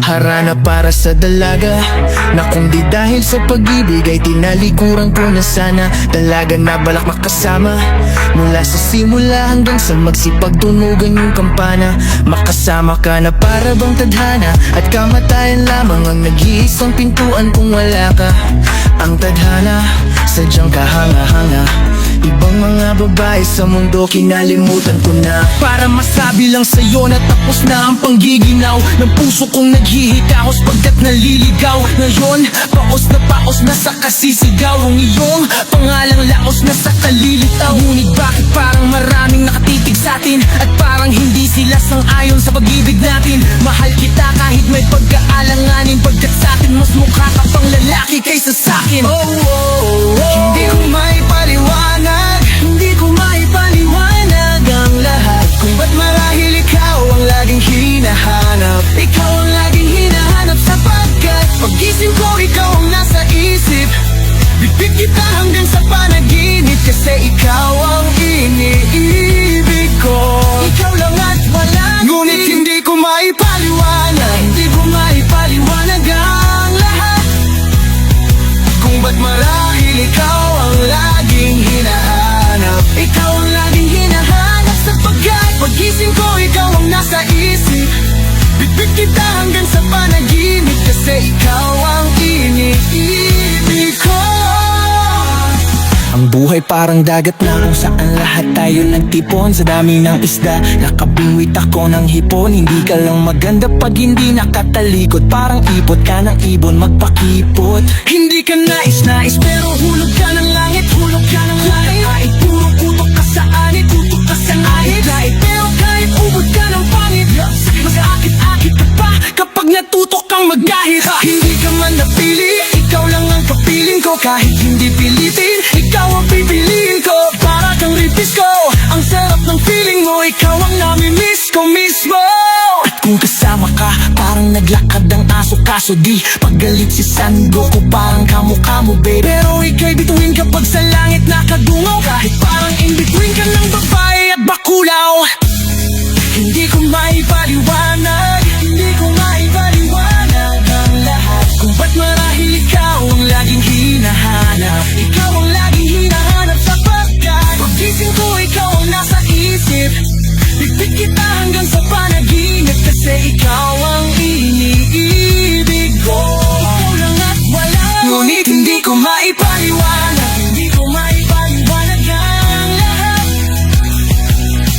Harana para sa dalaga, na kung di dahil sa pag-ibig ay tinalikuran ko na sana. Dalaga na balak makasama, mula sa simula hanggang sa magsipagtunugan yung kampana. Makasama ka na para bang tadhana, at kamatayan lamang ang nag-iisang pintuan kung wala ka. Ang tadhana, sadyang kahanga-hanga. Ibang mga babae sa mundo kinalimutan ko na, para masabi lang sa'yo na tapos na ang panggiginaw ng puso kong naghihikahos pagkat naliligaw. Ngayon, paos na sa kasisigaw, ang iyong pangalang laos na sa kalilitaw. Ngunit bakit parang maraming nakatitig sa'tin, at parang hindi sila sang-ayon sa pag-ibig natin? Mahal kita kahit may pagkaalanganin, pagkat sa'tin mas mukha ka pang lalaki kaysa sa'kin. Hindi ko maipaliwanag, hindi ko maipaliwanag ang lahat, kung ba't marahil ikaw ang laging hinahanap. Ikaw ang laging hinahanap sapagkat pag-gising ko ikaw ang nasa isip. Bibig kita hanggang sa panaginip, kasi ikaw ang iniibig ko. Ikaw lang at wala, ngunit hindi ko maipaliwanag, hindi ko maipaliwanag ang lahat, kung ba't marahil ikaw ang laging hinahanap. Ikaw ang laging hinahanap sapagkat pag-gising ko ikaw ang nasa isip. Bibig kita hanggang sa panaginip, kasi ikaw ang iniibig ko. Ang buhay parang dagat na kung saan lahat tayo nagtipon. Sa dami ng isda, nakabingwit ako ng hipon. Hindi ka lang maganda pag hindi nakatalikod, parang ipot ka ng ibon magpakipot. Hindi ka nais-nais pero hulog ka ng langit, hulog ka ng langit. Kahit puro putok ka sa anit, tutok ka sa ngahit. Lait pero kahit ubod ka ng pangit, mag-aakit-akit ka pa kapag natutok kang magahit. Hindi ka man napili, ikaw lang ang kapiling ko. Kahit hindi pilitin, ikaw ang pipiliin ko. Para kang ripis ko, ang sarap ng feeling mo. Ikaw ang nami-miss ko mismo. At kung kasama ka, parang naglakad ang aso. Kaso di paggalit si San Goku, parang kamukha mo babe. Pero ika'y bituin kapag sa langit nakadungaw. Kahit parang in between ka ng babae at bakulaw. Hindi ko maipaliwanag, hindi ko maipaliwanag ang lahat, kung ba't marahil ikaw ang laging hinahanap. Ikaw ang laging hinahanap sapagkat pag-gising ko ikaw ang nasa isip. Bibig kita hanggang sa panaginip, kasi ikaw ang iniibig ko. Ikaw lang at wala, ngunit hindi ko maipaliwanag, hindi ko maipaliwanag ang lahat,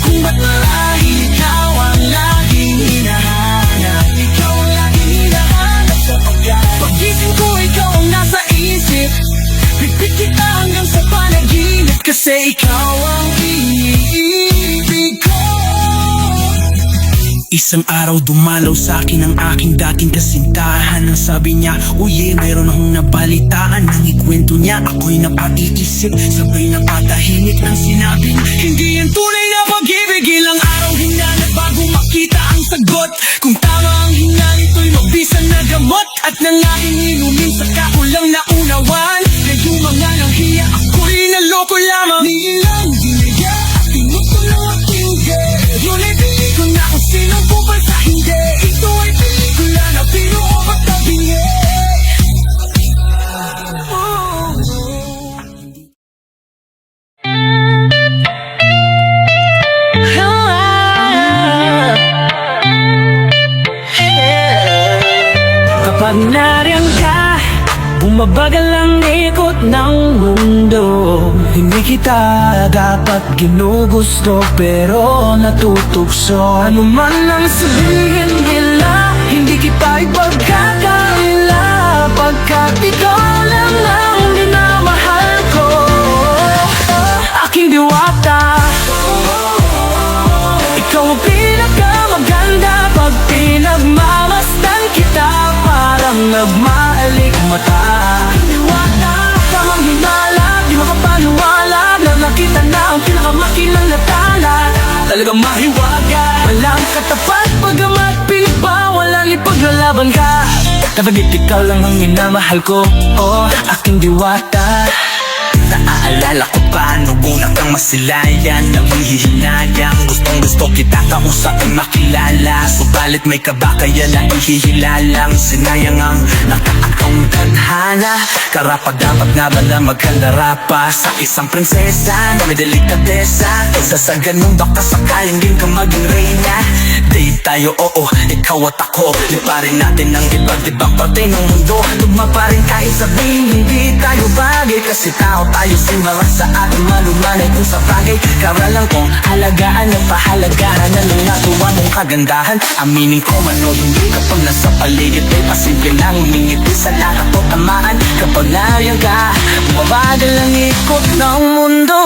kung ba't marahil ikaw ang laging hinahanap. Ikaw ang laging hinahanap sapagkat pag-gising ko ikaw ang nasa isip. Bibig kita hanggang sa panaginip, kasi ikaw ang iniibig ko. Isang araw dumalaw sa akin ang aking dating kasintahan. Ang sabi niya, uye, mayroon akong nabalitaan. Nang ikwento niya, ako'y napaiisip, sabay napatahimik nang sinabing, hindi yan tunay na pag-ibig. Ilang araw hinanap bago makita ang sagot, kung tama ang hinga nito'y mabisan na gamot. At nang aking inumin, saka ko lang naunawan na yung mga nanghiya, ako'y naloko lamang. Nilang dinaya at tinuto ng aking gay. Ngunit hindi ko na kung sinong bubal sa hindi. Ito ay pelikula na binuo at nabingi. Kapag nariyan ka, bumabagal ang ikot ng mundo. Hindi kita dapat ginugusto, pero natutokso. Ano man ang sabihin nila, hindi kita ipagkakaila, pagkat ikaw lang ang minamahal ko. Aking diwata, ikaw ang pinakamaganda. Pag pinagmamasdan kita, parang nagmaalik mata. Diwata, tamang hinala, di makapaniwala na nakita na ang pinakamakinang natala. Talagang mahiwaga, walang katapat, pagamat pinagbawalan, ipaglalaban ka. Kapagit ikaw lang ang minamahal ko, oh, aking diwata. Naaalala ko paano una kang masilayan, nang hihinayang gustong gusto gusto kita kausapin makilala, subalit may kaba kaya lang ihihilalang. Sinayang ang nakakatong tadhana, karapat dapat nga ba na magkandara pa sa isang prinsesa na may delikadesa. Isa sa ganun baka sakaling din ka maging reyna. Date tayo, oo, ikaw at ako, liparin natin ang iba't ibang parte ng mundo. Tugma pa rin kahit sabihin hindi tayo bagay, kasi tao tayo simula sa ating malumanay kung sa bagay. Karalang kong halagaan ang pahalagahan na lang natuwa mong kagandahan. Aminin ko man o hindi kapag nasa paligid ay pasimple lang umingiti sa lahat o tamaan. Kapag nariyan ka, bumabagal ang ikot ng mundo.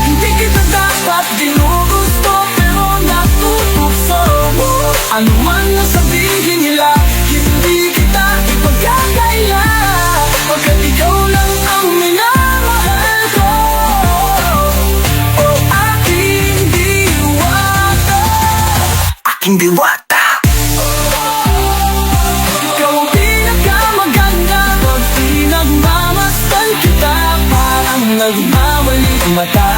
Hindi kita dapat ginugusto pero natutokso mo. Ano man ang sabihin nila, hindi kita ipagkakaila, pagkat ikaw lang ang minamahal ko. Oh, aking diwata, aking diwata. Ikaw ang pinakamaganda, pag pinagmamasdan kita, parang nagmamali ang mata.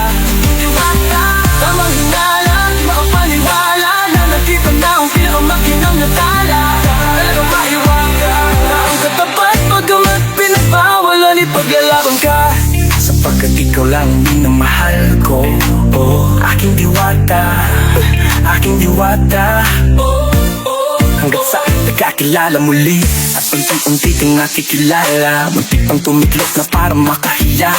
Diwata, tamang hinalan, makapaniwala na nakita na ang pinakamakinang natala. Talagang mahiwaga na ang katapat, pagamat pinagbawalan, ipaglalaban ka, sapagkat ikaw lang minamahal ko. Oh, aking diwata, aking diwata. Hanggat sa nagkakilala muli at unti-unti kang nakikilala, muntik pang tumiklop na parang makahiya.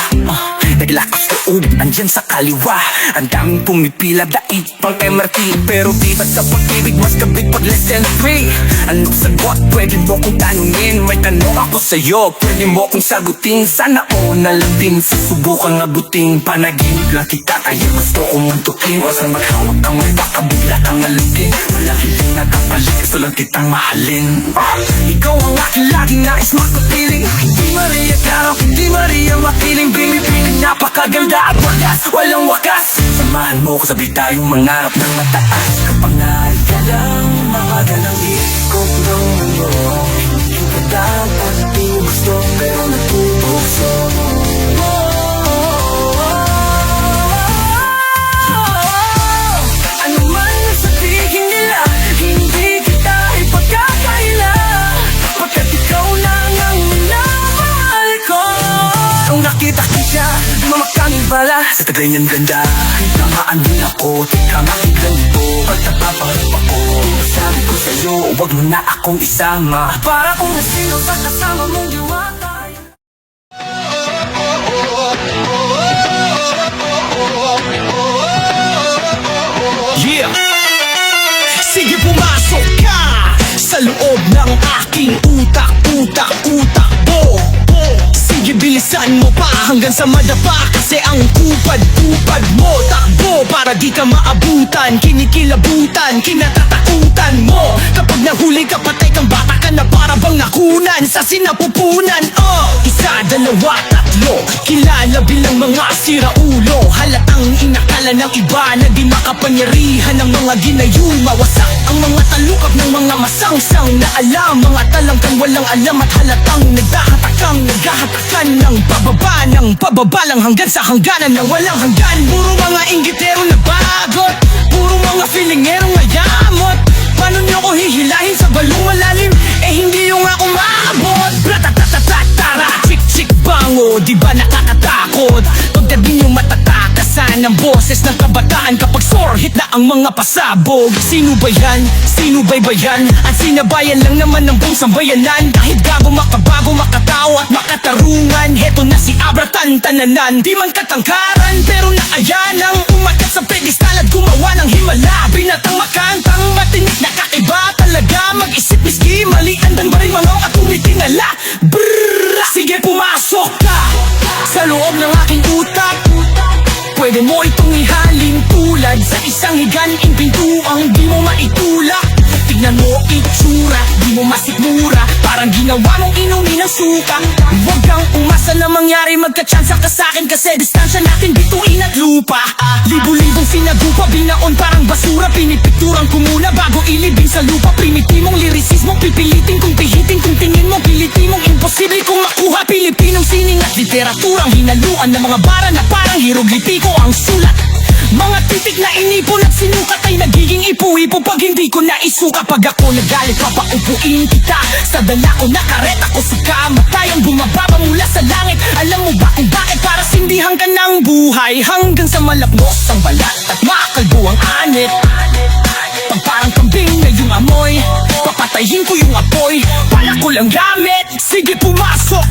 Naglakas loob, andyan sa kaliwa, ang daming pumipila, daig pang MRT. Pero di ba sa pag-ibig mas kabig pag less than 3? Anong sagot? Pwede mo kong tanungin, may tanong ako sa'yo, pwede mo kong sagutin. Sana o na lang din, susubukan abutin. Panaginip lang kita, kaya gusto kong muntukin. Wasang maghawak ang may baka bigla kang alutin. Wala hindi nagkapalit, gusto lang kitang mahalin. Ikaw ang aking laging nais makupiling. Hindi Maria Caro, hindi Maria makiling. Binibining napakaganda at wagas, walang wakas. Samahan mo ko, sabay tayong mangarap ng mataas. Kapag nahal ka lang, mapagalang ikot ng mundo. Hindi ka dapat di gusto, pero natutokso. Ano man ang sabihin nila, hindi kita ipagkakaila, pagkat ikaw lang ang minamahal ko. Nung nakita ko siya, mamakanging bala sa taglay niyang ganda, tamaan din ako, tika makiklan po. Pag napapaharap ako, sabi ko sa'yo, huwag mo na akong isama, para kung nasino sa kasama mong diwata. Yeah! Sige, pumasok ka sa loob ng aking utak, utak, utak mo. Sige, bilisan mo pa hanggang sa madapa, kasi ang kupad-kupad mo takbo para di ka maabutan, kinikilabutan, kinatatakutan mo. Kapag nahuli ka, patay kang bata ka na para bang nakunan sa sinapupunan. Isa, dalawa, tatlo, kilala bilang mga siraulo. Halatang inakala ng iba na di makapangyarihan ng mga ginayong mawasak ang mga talukap ng mga masangsang na alam. Mga talangkang walang alam at halatang naghahatakang naghahatakan ng pababa lang hanggang sa hangganan ng walang hanggan. Puro mga inggitero na bagot, puro mga feelingerong mayamot. Paano nyo ko hihilahin sa balong malalim? Eh hindi yung ako maabot. Ratatatatara, chik-chik bango, di ba nakakatakot? Pagdating yung matatakasan ng boses ng kabataan kapag sore hit na ang mga pasabog. Sino ba yan? Sino ba'y bayan? At sinabayan lang naman ng buong sambayanan. Kahit gago, makabago, makatao at makatarungan, heto na si Abratan Tananan. Di man katangkaran pero naayanang umakyat sa pedestal at gumawa ng himala. Binatang makantang matinik na kakaiba talaga, mag-isip miski malian dan ba rin mga at tumitingala. Brrrr, sige, pumasok ka sa loob ng aking utak. Pwede mo itong ihalin tulad sa isang higaning pintuang di mo maitulak. Tignan mo itsura, di mo masikmura, parang ginawa mong inumin ng suka. Huwag kang umasa na mangyari, magkatsansa ka sa'kin, kasi distansya natin bituin at lupa. Libo-libong sinagupa, binaon parang basura, pinipikturan ko muna bago ilibing sa lupa. Primitimong lirisismo, pipilitin kong pihitin, kung tingin mo kiliti mong imposible kong makuha. Pilipinong sining at literaturang hinaluan ng mga bara na parang hieroglipiko ang sulat. Pitik na inipon at sinukat ay nagiging ipu-ipo pag hindi ko naisuka. Pag ako nagalit papaupuin kita sa dala ko na kareta ko sa kamatayang bumababa mula sa langit. Alam mo ba kung bakit? Para sindihan ka ng buhay hanggang sa malapnos ang balat at makakalbo ang anit. Pag parang kambing na yung amoy, papatayin ko yung apoy, pala ko lang gamit. Sige pumasok,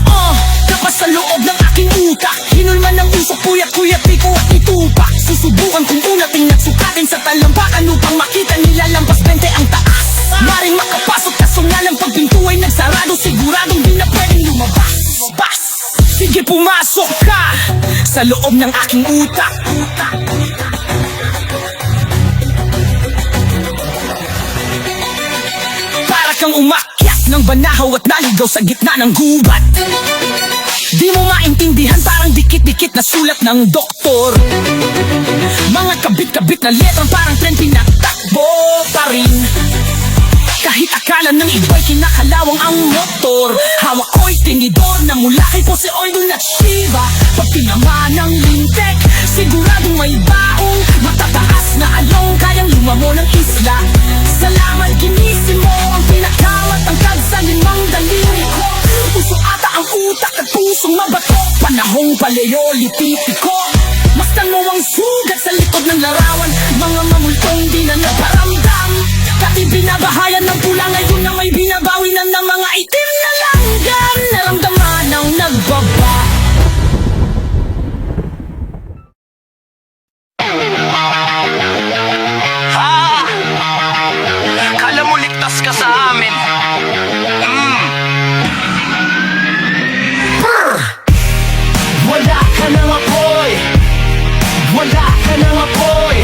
tapas sa loob ng aking utak. Hinulman ng usok, puyat-kuyat, piko at itupak. Susubukan kong unating at sukatin sa talampakan upang makita nila lampas 20 ang taas. Maring makapasok kaso nga lang pag pinto ay nagsarado, siguradong di na pwedeng lumabas. Sige pumasok ka sa loob ng aking utak. Para kang umakyat ng banahaw at naligaw sa gitna ng gubat. Di mo maintindihan, parang dikit-dikit na sulat ng doktor. Mga kabit-kabit na letrang parang tren pinatakbo pa rin. Kahit akala ng iba'y kinakalawang ang motor, hawak ko'y tinidor na mula kay Jose Oidol at Shiva. Pag tinamaan ng lintek, siguradong may baong matataas na along kayang lumamo ng isla. Salamat ginising mo ang pinakamat ang sa limang daliri ko. Puso ata ang utak at pusong mabato, panahong paleolitiko. Mastan mo ang sugat sa likod ng larawan, mga mamultong di na naparamdam. Dati binabahayan ng pula, ngayon na may binabawi na ng mga itim na langgam. Naramdaman ang nagbaba. Kala mo ligtas ka sa amin. Wala ka nang apoy, wala ka nang apoy,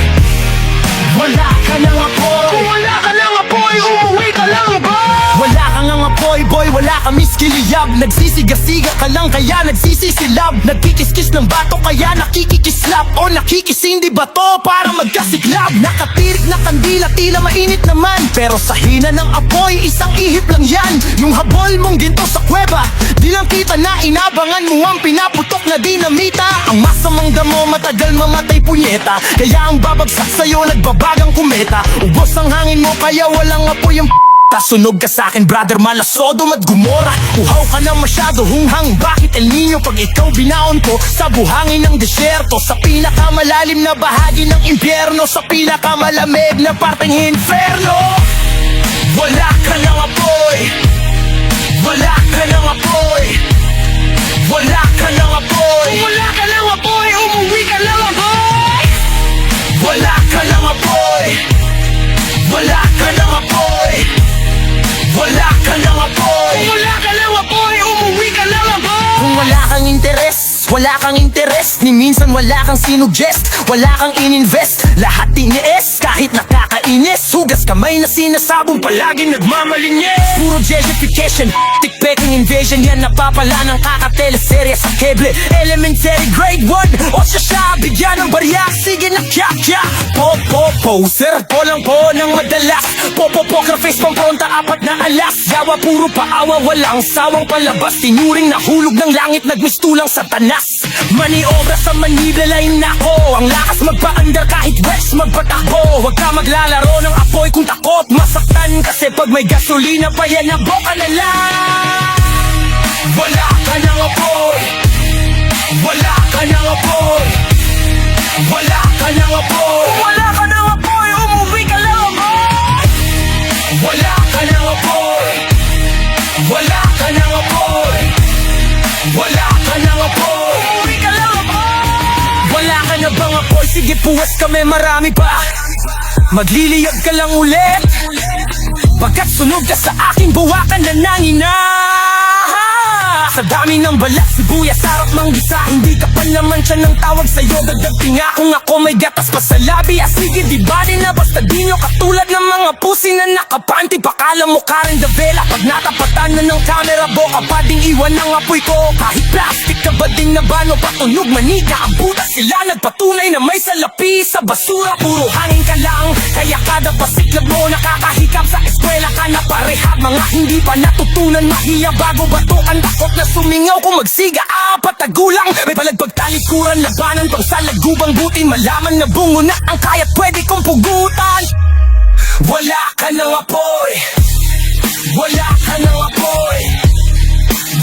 wala ka nang apoy. Kung wala ka nang apoy, umuwi ka lang ba? Wala ka nang apoy boy, wala ka miskiliyab. Nagsisiga-siga ka lang kaya nagsisisilab. Nagkikiskis ng bato kaya nakikikislap. O nakikisindi ba to para magkasiklab? Nakatirik na kandila tila mainit naman, pero sa hina ng apoy isang ihip lang yan. Yung habol mong ginto sa kuweba, di lang kita na inabangan mo ang pinaputok na dinamita. Ang masamang damo matagal mamatay punyeta, kaya ang babagsak sa'yo nagbabagang kumeta. Ubos ang hangin mo kaya walang apoy ang Sunog ka sa'kin brother, mala Sodom at Gomora. Uhaw ka na masyado hunghang, bakit El Nino? Pag ikaw binaon ko sa buhangin ng desyerto, sa pinakamalalim na bahagi ng impyerno, sa pinakamalamig na parteng inferno. Wala ka nang apoy, wala ka nang apoy, wala ka nang apoy. Kung wala ka nang apoy, umuwi ka lang apoy. Wala ka nang apoy, wala ka nang apoy, wala ka nang apoy. Kung wala ka nang apoy, umuwi ka lang apoy. Kung wala kang interes, wala kang interes. Ni minsan wala kang sinuggest, wala kang ininvest. Lahat tinies, kahit nakakainis. Hugas kamay na sinasabong palaging nagmamalinyes. Puro gentrification, tick-pecking invasion. Yan napapala ng kakateleserye sa keble. Elementary grade 1, o siya bigyan ng barya. Sige na kya-kya, poser po lang po ng madalas. Poker face pampronta, apat na alas. Yawa puro paawa, walang sawang palabas. Tinuring na hulog ng langit, nagmistulang satanas. Maniobra sa Manila line nako, ang lakas magpa-under kahit west magpatakbo. Huwag ka maglalaro ng apoy kung takot masaktan, kasi pag may gasolina pa yan na boka na lang. Wala ka nang apoy, wala ka nang apoy, wala ka nang apoy. Kung wala ka nang apoy, umuwi ka lang apoy. Wala ka nang apoy, wala ka nang apoy, wala ka nang apoy, umuwi ka lang apoy. Wala ka na bang apoy? Sige puwas kami, marami pa. Magliliyag ka lang ulit, pagkat sunog ka sa aking buwakan na nangina. Sa dami ng balat, sibuyas, sarap manggisa. Hindi ka pa naman siya ng tawag sa'yo. Dagdag tinga kung ako may gatas pa sa labi. Sige di ba din na basta di nyo katulad ng mga pusi na nakapanti. Pakala mo Karen Davela, pag natapatan na ng camera, boka pa ding iwan ng apoy ko. Kahit plastic ka ba ding nabano, patunog manika ang butas. Sila nagpatunay na may salapi sa basura. Puro hangin ka lang, kaya kada pasiklab mo nakakahikap. Sa eskwela ka na parehab, mga hindi pa natutunan mahiya bago batukan. Takot na sumingaw kung magsiga, ikaapat na gulang. May balagbag talikuran, labanan pang sa lagubang buti. Malaman na bungo na ang kaya't pwede kong pugutan. Wala ka nang apoy, wala ka nang apoy,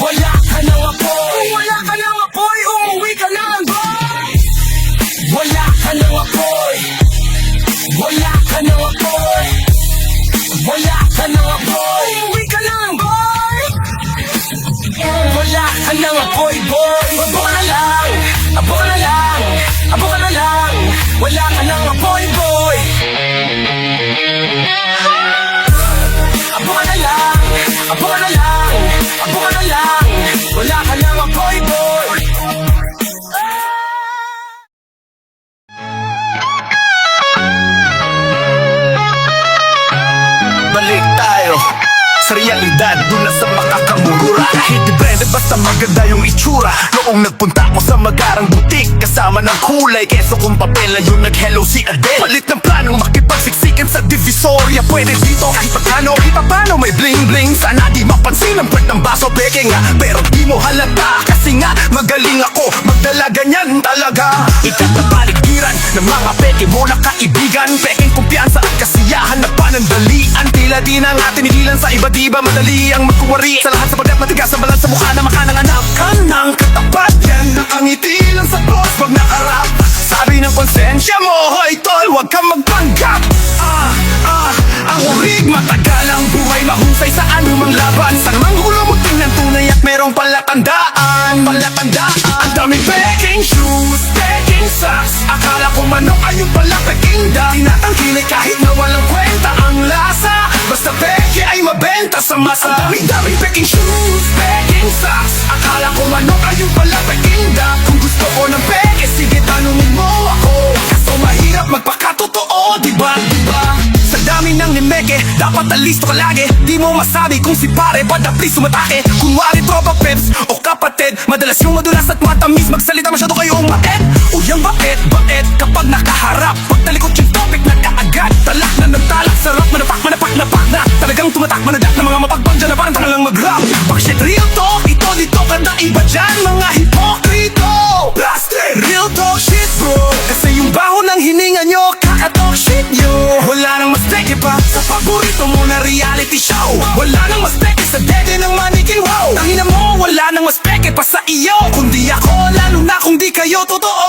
wala ka nang apoy, wala ka nang apoy, umuwi ka na lang boy. Wala ka nang apoy, wala ka nang apoy, wala ka nang apoy, umuwi ka na lang boy. Wala ka nang apoy boy. Abo ka na lang, abo ka na lang, abo ka na lang. Wala ka nang apoy boy. Abo ka na lang, abo ka na lang, abo ka na lang. Wala ka nang apoy boy. Balik tayo sa realidad, doon na sa makakamura. Kahit di branded, basta maganda yung itsura. Noong nagpunta ko sa magarang butik, kasama ng kulay, keso kung papel na yun nag-hello si Adele. Palit ng planong makipagsiksikan sa Divisoria. Pwede dito kahit paano may bling bling. Sana di mapansin ang part ng baso, peke nga. Pero di mo halata, kasi nga magaling ako magdala, ganyan talaga. Ikatapaligiran ng mga peke mo na kaibigan. Pekeng kumpiyansa at kasiyahan na panandalian. Tila di na nga tinigilan sa iba, di ba madali ang magkuwari sa lahat sa pagkat matigas ang balat sa mukha na makananganak ka ng katapat. Yan ang ngiti lang sa boss pag nakarap. Sabi ng konsensya mo, hoy tol, wag kang magpanggap. Ang urig, matagal ang buhay, mahusay sa anumang laban. Sa manggulo mo tingnan tunay at merong palatandaan. Ang daming peking shoes, peking socks. Akala ko manok, ayun pala peking duck. Tinatangkilik kahit na walang kwenta ang lasa. Basta peke ay mabenta sa masa. Ang daming peking shoes, peking socks. Akala ko manok, ayun pala peking duck. Kung gusto ko ng peke, sige tanungin mo ako. Kaso mahirap magpakatotoo, diba? Sa dami ng nimeke, dapat alisto ka lagi. Di mo masabi kung si pare ba na please sumatake. Kunwari tropa peps o kapatid, madalas yung madulas at matamis. Magsalita masyado kayong mait o yung bait kapag nakaharap. Pag talikot yung topic na kaagad, talak na ng talak, sarap manapak na talagang tumatak manadak na mga mapagpang dyan na parang tangalang mag-rap. Bakit real talk, ito dito kada iba dyan, mga hipokrito. Blasted, real talk shit bro. Kasi yung baho ng hininga nyo, kakatalk shit nyo. Wala nang mas peke pa sa paborito mo na reality show. Wala nang mas peke sa dede ng manikin wow. Tangina mo, wala nang mas peke pa sa iyo. Kundi ako, lalo na kung di kayo totoo.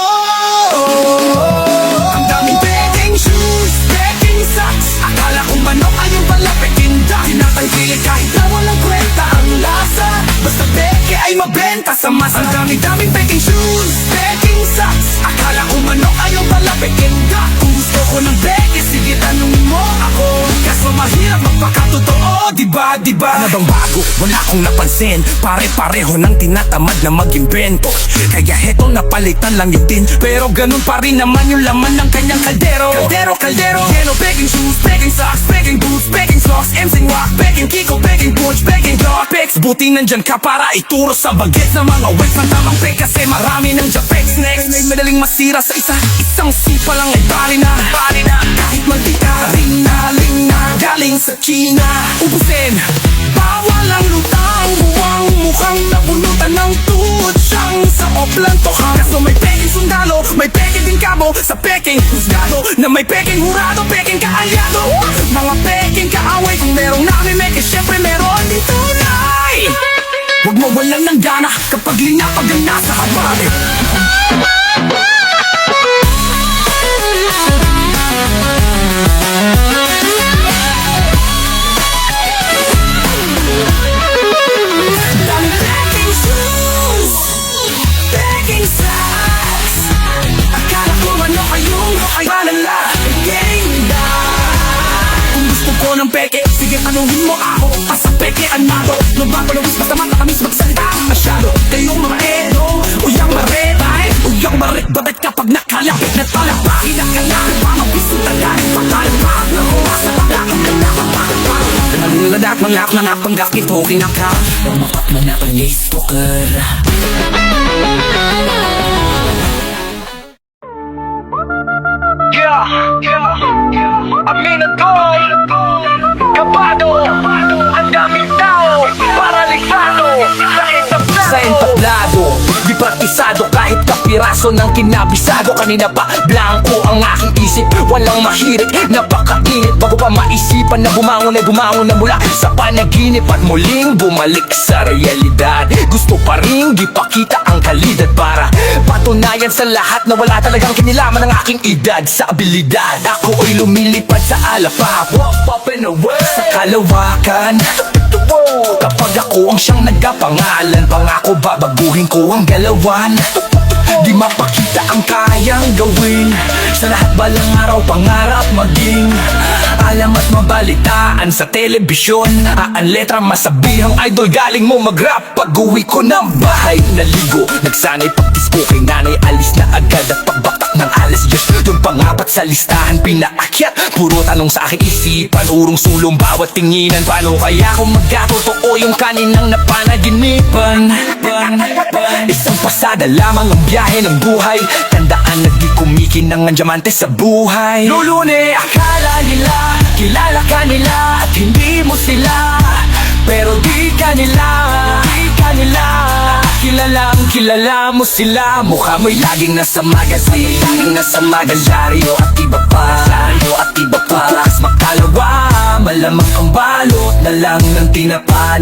Ang daming peking shoes, peking socks. Akala kong manok ayun pala peking duck. Tinatangkilik kahit na walang kwenta ang lasa. Basta peke ay mabenta sa masa. Ang daming peking shoes, peking socks. Akala kong manok ayun pala peking duck. Kung gusto ko ng peke, sige tanungin mo ako. Kaso mahirap magpakatotoo, diba? Ano bang bago? Wala akong napansin. Pare-pareho nang tinatamad na mag-imbento. Kaya heto napalitan lang yung tin. Pero ganun pa rin naman yung laman ng kanyang kaldero. Yellow, peking shoes, peking socks, peking boots, peking socks, MCing rock, peking kiko, peking butch, peking dog, pecs. Buti nandyan ka para ituro sa bagets ng mga wets ng tamang pek. Kasi marami ng Japex next. May madaling masira sa isang sipa lang ay bali na. Kahit mantika, ring na galing sa China. Ubusin, bawal ang lutang, buwang mukhang nabunutan ng tutsang sa oplantohan. Kaso may peking sundalo, may peking din kamo sa peking husgado. Na may peking hurado, peking kaalyado. Mga peking kaaway, kung merong namimeke, syempre meron din tunay. Huwag mawalan ng gana kapag linapag ang nasa habari. Daming peking shoes, peking socks. Akala ko manok ayun ay malala peking duck. Kung gusto ko ng peke, sige tanungin mo ako. Asa pekean nato, nagpapalawis basta matakamis magsalita masyado. Kayong mga edo, uyang marebay, uyang marebabet kapag nakalapit na talapakin ang kailangan. Mga piso talahin, pagkalipak na huwas na pagkakang kalapapakapag. Naliladak ng lak na napanggak ito kinaka. Umapak na napangistoker. Aminatol, kabado, ang daming tao, paralisado, sa entablado. praktisado kahit kapiraso ng kinabisado. Kanina pa blanco ang aking isip, walang mahirit, napakainit bago pa maisipan na bumangon ay bumangon na mula sa panaginip at muling bumalik sa realidad. Gusto pa rin ipakita ang kalidad para patunayan sa lahat na wala talagang kinilaman ng aking edad sa abilidad. Ako ay lumilipad sa alapa, up and away sa kalawakan. Kapag ako ang siyang nagkapangalan, pangako babaguhin ko ang galawan. Di mapakita ang kayang gawin, sa lahat balang araw pangarap maging alam at mabalitaan sa telebisyon. Ang letra masabihang idol galing mo mag-rap. Pag-uwi ko ng bahay naligo, nagsanay pagtis ko kay nanay, alis na agad at pagbaktak ng alas 10. Yung pangapat sa listahan pinaakyat, puro tanong sa aking isipan, urong sulong bawat tinginan. Paano kaya kung magkatotoo yung kaninang napanaginipan? Isang pasada lamang ang biyahe ng buhay, tandaan na di kumikinang ang diamante sa buhay. Lulune, akala nila kilala ka nila at hindi mo sila, pero di ka nila kilala mo sila. Mukha mo'y laging nasa magazine, laging nasa magazyaryo at iba pa, Bukas makalawa, malamang ang balot na lang ng tinapa.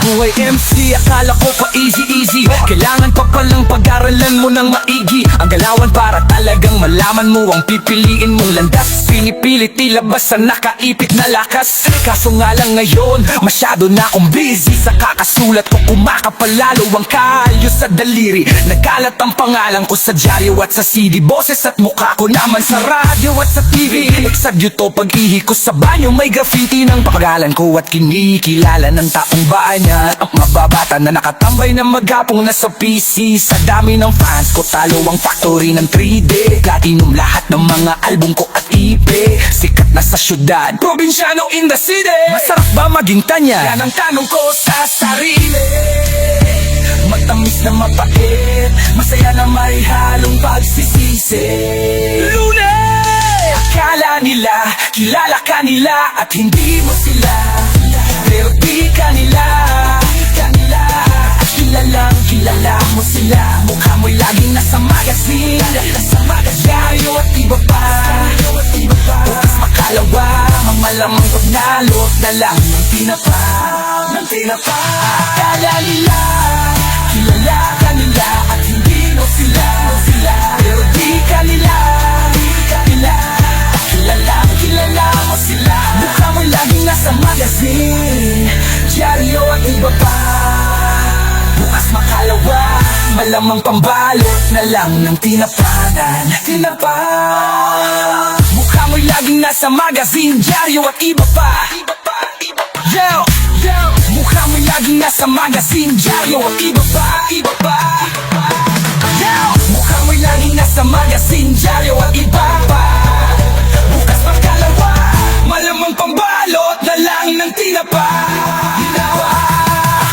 Buhay MC, akala ko pa easy. Kailangan pa palang pag-aralan mo ng maigi ang galawan para talagang malaman mo ang pipiliin mong landas. Pinipilit ilabas sa nakaipit na lakas, kaso nga lang ngayon masyado na akong busy sa kakasulat ko. Kumakapalalo ang kalyo sa daliri, nagkalat ang pangalan ko sa dyaryo at sa CD. Boses at mukha ko naman sa radyo at sa TV. Eksagyo to pag-ihi ko sa banyo, may graffiti ng pangalan ko at kinikilala ng taong bayan. Ang mababata na nakatambay na maghapong nasa PC. Sa dami ng fans ko talo ang factory ng 3D. Platinum lahat ng mga album ko at EP. Sikat na sa syudad, probinsyano in the city. Masarap ba maging tanya? Yan ang tanong ko sa sarili. Matamis na mapait, masaya na may halong pagsisisi. Lune! Akala nila, kilala ka nila at hindi mo sila, pero di ka nila. Kilala mo sila, mukha mo'y laging nasa magazine, dyaryo at iba pa. Bukas makalawa, malamang pagnalot na lang ng tinapa. Akala nila kilala ka nila at hindi mo sila, pero di ka nila. Kilala mo sila, mukha mo'y laging nasa magazine, dyaryo at iba pa. Bukas makalawa, malamang pambalot na lang ng tinapanan. Mukha mo'y laging nasa magazine, dyaryo at iba pa. Mukha mo'y laging nasa magazine, dyaryo at iba pa. Mukha mo'y laging nasa magazine, dyaryo at iba pa. Bukas makalawa, malamang pambalot na lang ng tinapa.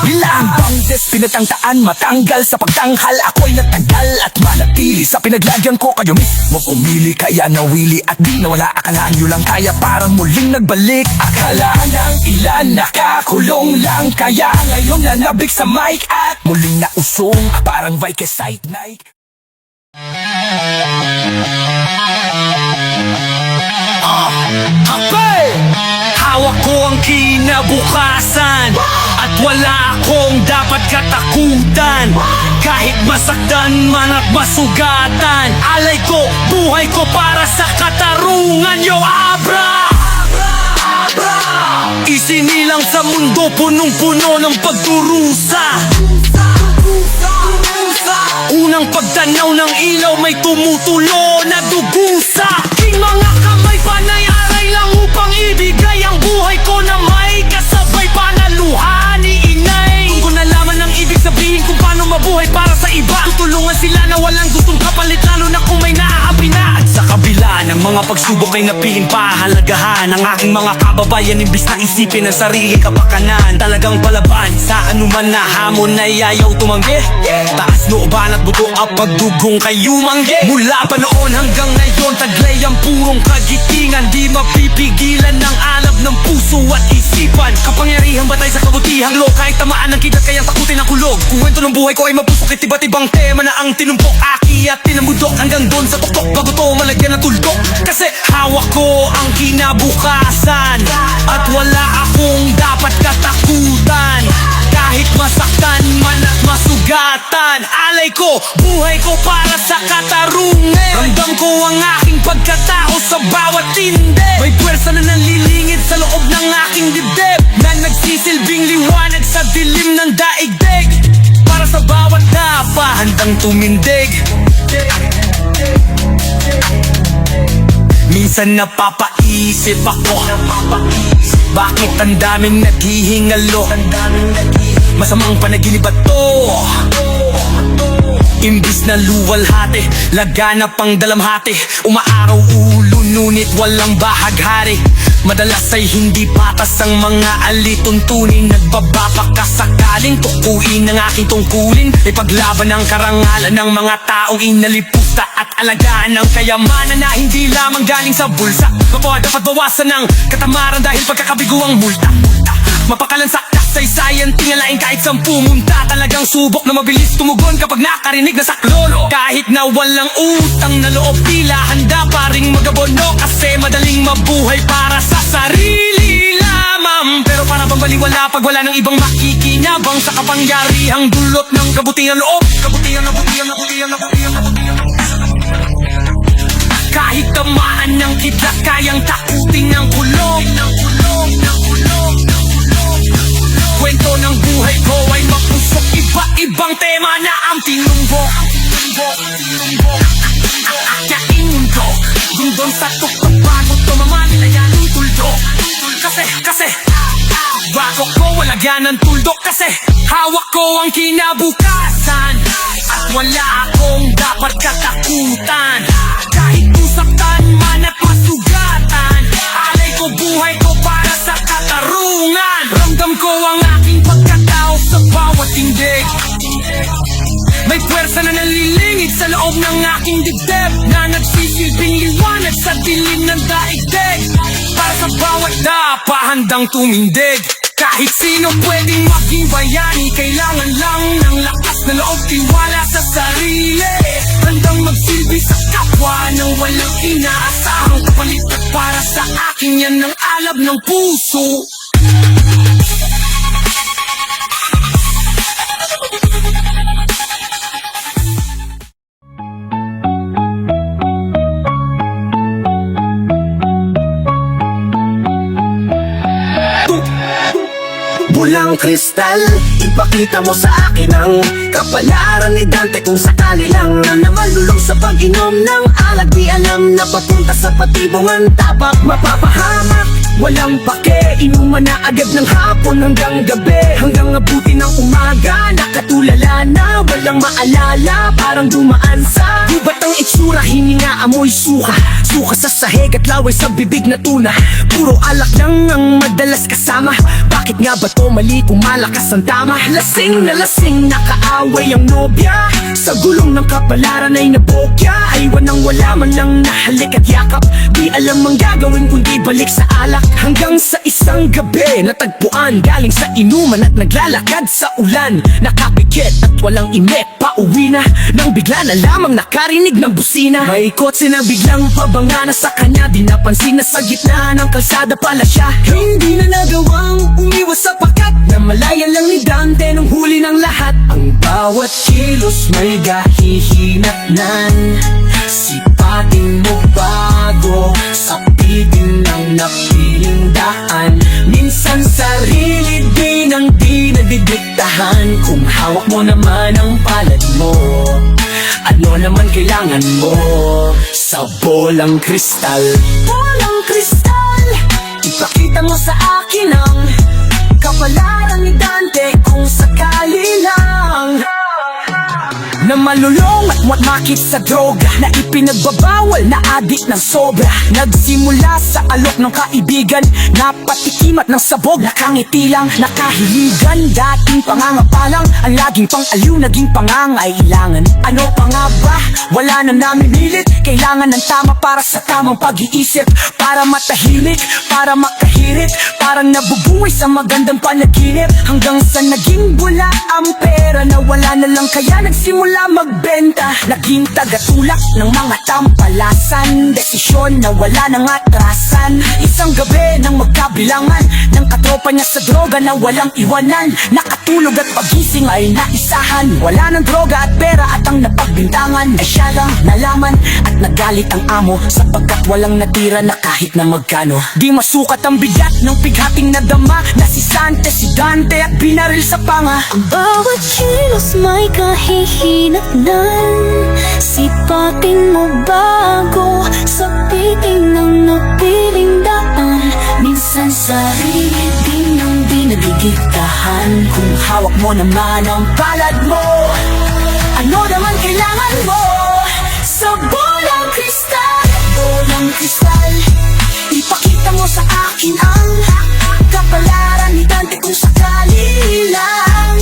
Ilang bangdes pinatangtaan, matanggal sa pagtanghal. Ako'y natagal at manatili sa pinaglagyan ko. Kayo mismo pumili, kaya nawili at di nawala. Akalaan nyo lang kaya parang muling nagbalik. Akala ng ilan nakakulong lang, kaya ngayon nanabik sa mic at muling nausong parang Vicesite Nike. Hawak ko ang kinabukasan at wala akong dapat katakutan. Kahit masaktan man at masugatan, alay ko, buhay ko para sa katarungan. Yo, Abra! Isinilang sa mundo punong-puno ng pagdurusa. Unang pagtanaw ng ilaw, may tumutulo na dugusa. King mga kamay, panay-aray lang upang ibigay ang buhay ko na may kasabay panaluhan ni inay. Kung ko nalaman ang ibig sabihin kung paano mabuhay para sa iba, tutulungan sila na walang gustong kapalit, lalo na kung may naahapi na. At sa kabila ng mga pagsubok ay napiin pahalagahan ang aking mga kababayan, imbis na isipin ang sarili kapakanan. Talagang palaban sa anuman na hamon na yayaw tumanggi. Taas nooban at buto ang pagdugong kayo manggi. Mula pa noon hanggang ngayon, taglay ang purong kagitingan. Di mapipigilan ng alab ng puso at isip. isipan, kapangyarihan batay sa kabutihang loob. Kahit tamaan ng kidlat kayang takutin ang kulog. Kung kwento ng buhay ko ay mapusok, iba't ibang tema na ang tinumpok. Aki at tinamudok hanggang doon sa tuktok, bago to malagyan ng tuldok. Kasi hawak ko ang kinabukasan, at wala akong dapat katakutan. Kahit masaktan man at masugatan, alay ko, buhay ko para sa katarungan. Ramdam ko ang aking pagkatao sa bawat tindi. May pwersa na nanlilingid sa loob ng aking dibdib, na nagsisilbing liwanag sa dilim ng daigdig. Para sa bawat dapa, handang tumindig. Minsan napapaisip ako, bakit ang daming naghihingalo? Masamang panaginip ba to? Imbis na luwalhati, laganap ang dalamhati. Umaaraw ulo ngunit walang bahaghari. Madalas ay hindi patas ang mga alituntunin. Nagbababa ka sakaling tukuin ang aking tungkulin. Ipaglaban ang karangalan ng mga taong inalipusta, at alagaan ang kayamanan na hindi lamang galing sa bulsa. Kapwa dapat bawasan ng katamaran dahil pagkakabigo ang multa. Mapakalansak kasaysayan, tingalain kahit 10 munta. Talagang subok na mabilis tumugon kapag nakarinig na saklolo. Kahit na walang utang na loob, tila handa pa ring magabono. Kasi madaling mabuhay para sa sarili lamang. Pero para bang baliwala pag wala ng ibang makikinabang sa kapangyarihang dulot ng kabutihan loob. Kahit tamaan ng kidlat, kayang takutin ng kulog. Kwento ng buhay ko ay mapusok, iba-ibang tema na ang tinumbok. Akyain mundo, dundon sa tuktok bago tumamalilayan ng tuldok. Kasi bago ko walagyan ng tuldok. Kasi hawak ko ang kinabukasan, at wala akong dapat katakutan. Kahit usaktan man at masugatan, alay ko buhay ko para sa katarungan. Ramdam ko ang aking pagkatao sa bawat tindig. May pwersa na nalilingid sa loob ng aking dibdib, na nagsisilbing liwanag sa dilim ng daigdig. Para sa bawat dapa, handang tumindig. Kahit sino pwedeng maging bayani, kailangan lang ng lakas na loob, tiwala sa sarili. Handang magsilbi sa kapwa nang walang inaasahang kapalit. At para sa akin yan ang alab ng puso. Bulang kristal, ipakita mo sa akin ang kapalaran ni Dante. Kung sakali lang na malulong sa pag-inom ng alak, di alam na papunta sa patibongan. Tapak mapapahamak, walang pake, inuman na agad ng hapon hanggang gabi. Hanggang abuti ng umaga, nakatulala na walang maalala. Parang dumaan sa gubat ang itsura, hininga amoy suka. Suka sa sahig at laway sa bibig na tuna. Puro alak lang ang madalas kasama. Bakit nga ba to mali kung malakas ang tama? Lasing na lasing, nakaaway ang nobya. Sa gulong ng kapalaran ay nabokya. Aywan nang wala man lang nahalik at yakap. Di alam ang gagawin kundi balik sa alak. Hanggang sa isang gabi, natagpuan galing sa inuman at naglalakad sa ulan. Nakapikit at walang imek, pauwi na nang bigla na lamang nakarinig ng busina. May kotse na biglang pabanga na sa kanya. Di napansin na sa gitna ng kalsada pala siya. Hindi na nagawang umiwas sa pakat, na malaya lang ni Dante nung huli ng lahat. Ang bawat kilos may gahihinatnan. Sipatin mo bago sapitin ng napiling daan. Minsan sarili din ang di nadidiktahan. Kung hawak mo naman ang palad mo, ano naman kailangan mo? Sa bolang kristal, bolang kristal, ipakita mo sa akin ang kapalaran ni Dante. Kung sakali lang na malulong at makit sa droga, na ipinagbabawal na adik ng sobra. Nagsimula sa alok ng kaibigan, napatikim at ng sabog, nakangiti lang, nakahiligan. Dating pangangapalang, ang laging pang-aliw, naging pangangailangan. Ano pa nga ba? Wala na namin milit. Kailangan ng tama para sa tamang pag-iisip, para matahimik, para makahirit, parang nabubuhay sa magandang panaginip. Hanggang sa naging bula ang pera, na wala na lang kaya nagsimula magbenta. Naging tagatulak ng mga tampalasan, desisyon na wala nang atrasan. Isang gabi nang magkabilangan ng katropa niya sa droga na walang iwanan. Nakatulog at pagising ay naisahan. Wala ng droga at pera at ang napagbintangan ay siya lang nalaman. At nagalit ang amo sapagkat walang natira na kahit na magkano. Di masukat ang bigat ng pighating nadama, na si Sante, si Dante at binaril sa panga. Ang bawat kilos may kahihinatnan, sipatin mo bago sa piting ng napiling daan. Minsan sarili din ang di nagigitahan. Kung hawak mo naman ang palad mo, ano naman kailangan mo? Sa bolang kristal, bolang kristal, ipakita mo sa akin ang kapalaran ni Dante kung sakali lang.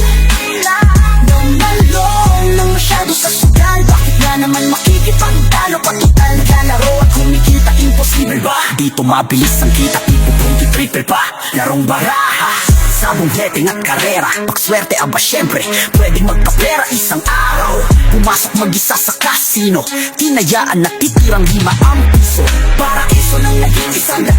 Namalong nang masyado sa sugal, bakit nga naman makikipagtalo? Patutal kalaro at kumikita, imposible ba? Dito mabilis ang kita, tipo 20-triple pa, larong baraha, sabong betting at karera. Pagswerte aba syempre, pwedeng magkapera isang araw. Pumasok mag-isa sa kasino, tinayaan na titirang 5 piso. Para iso nang naging 100,000.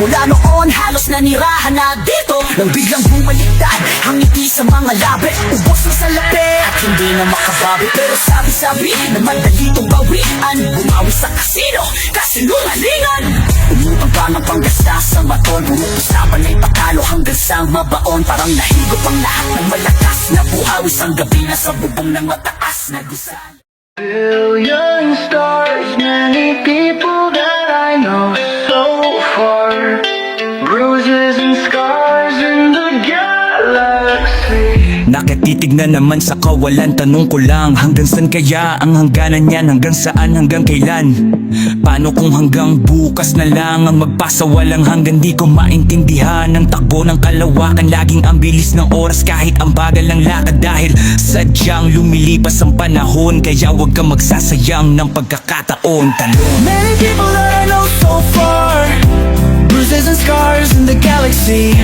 Mula noon halos nanirahan na dito, nang biglang bumaliktad ang ngiti sa mga labi. Ubos na sa labi at hindi na makabawi, pero sabi-sabi na madali itong bawian. Bumawi sa kasino, kasinungalingan. Umutang pa ng panggasta sa maton, puro usapan ay patalo hanggang sa mabaon. Parang nahigop ang lahat ng malakas na buhawi. Isang gabi na sa bubong ng mataas na gusal. Billion stars, many people that I know so far, bruises and scars in the galaxy. Nakatitig na naman sa kawalan, tanong ko lang, hanggang saan kaya ang hangganan niyan? Hanggang saan, hanggang kailan? Paano kung hanggang bukas na lang ang magpasawalang? Hanggang di ko maintindihan ang takbo ng kalawakan. Laging ang bilis ng oras kahit ang bagal ng lakad, dahil sadyang lumilipas ang panahon. Kaya wag kang magsasayang ng pagkakataon. Talon. Many people that I know so far, bruises and scars in the galaxy.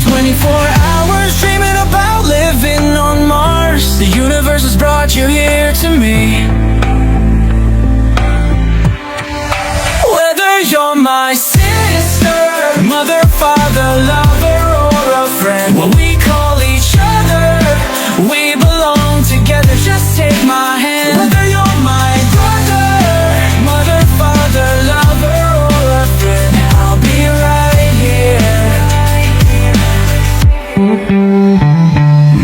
24 hours dreaming about living on Mars. The universe has brought you here to me. Whether you're my sister, mother, father, lover, or a friend, what we call each other, we belong together. Just take my hand. Whether you're my brother, mother, father, lover, or a friend, I'll be right here.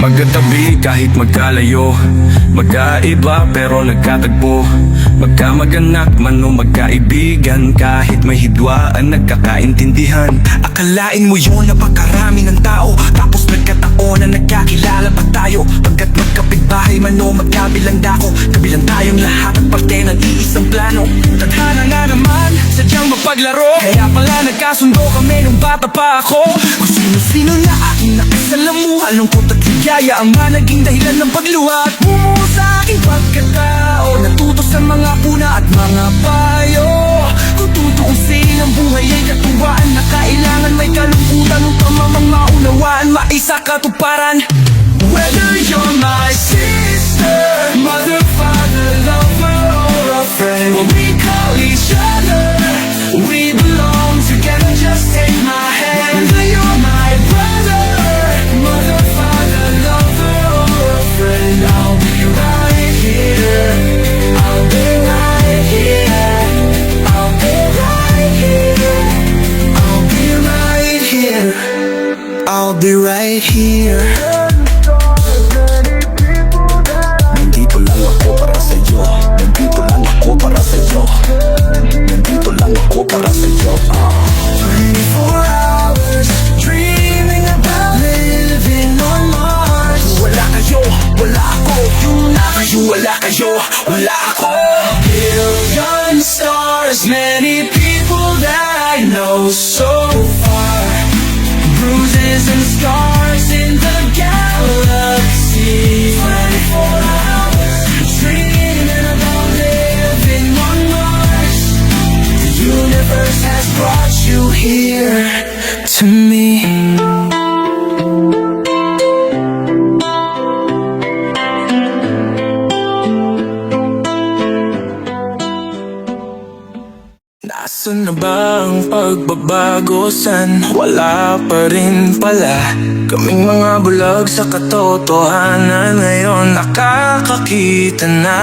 Magkatabi kahit magkalayo, magkaiba pero nagkatagpo, magkamag-anak man o magkaibigan, kahit may hidwaan nagkakaintindihan. Akalain mo yun napakarami ng tao, tapos nagkataon na nagkakilala pa tayo. Pagkat magkapitbahay man o magkabilang dako, kabilang tayong lahat at parte ng iisang plano. Tadhana nga naman, sadyang mapaglaro, kaya pala nagkasundo kami nung bata pa ako. Kung sino-sino na aking nakasalamuhan, lungkot at ligaya ang mga naging dahilan ng pagluha at bumuo sa aking pagkatao. Natuto sa mga puna at mga payo, kung tutuusin ang buhay ay katuwaan, na kailangan may kalungkutan upang maunawaan, maisa katuparan. Whether you're my sister, mother, father, lover, or a friend, what we call each other, we belong together. Just take my hand. Whether you're my brother, mother, father, lover, or a friend, I'll be right here. I'll be right here. I'll be right here. I'll be right here. I'll be right here. kayo, wala kayo, wala ako. Billion stars, many people that I know so far. Bruises and scars in the galaxy. 24 hours, dreaming about living on Mars. The universe has brought you here to me. Nasaan na ba ang pagbabago? San wala pa rin pala? Kaming mga bulag sa katotohanan, ngayon nakakakita na.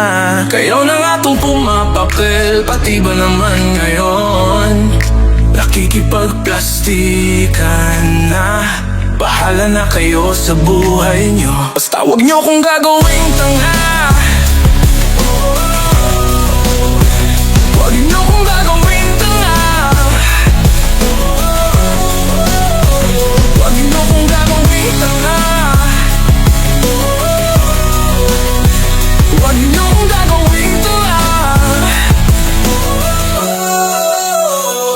Kayo na nga tong pumapapel, pati ba naman ngayon nakikipagplastikan na? Bahala na kayo sa buhay nyo, basta wag nyo kong gagawing tanga. Wag nyo kong gagawing tanga. Wag nyo kong gagawing tanga. Wag nyo kong gagawing tanga.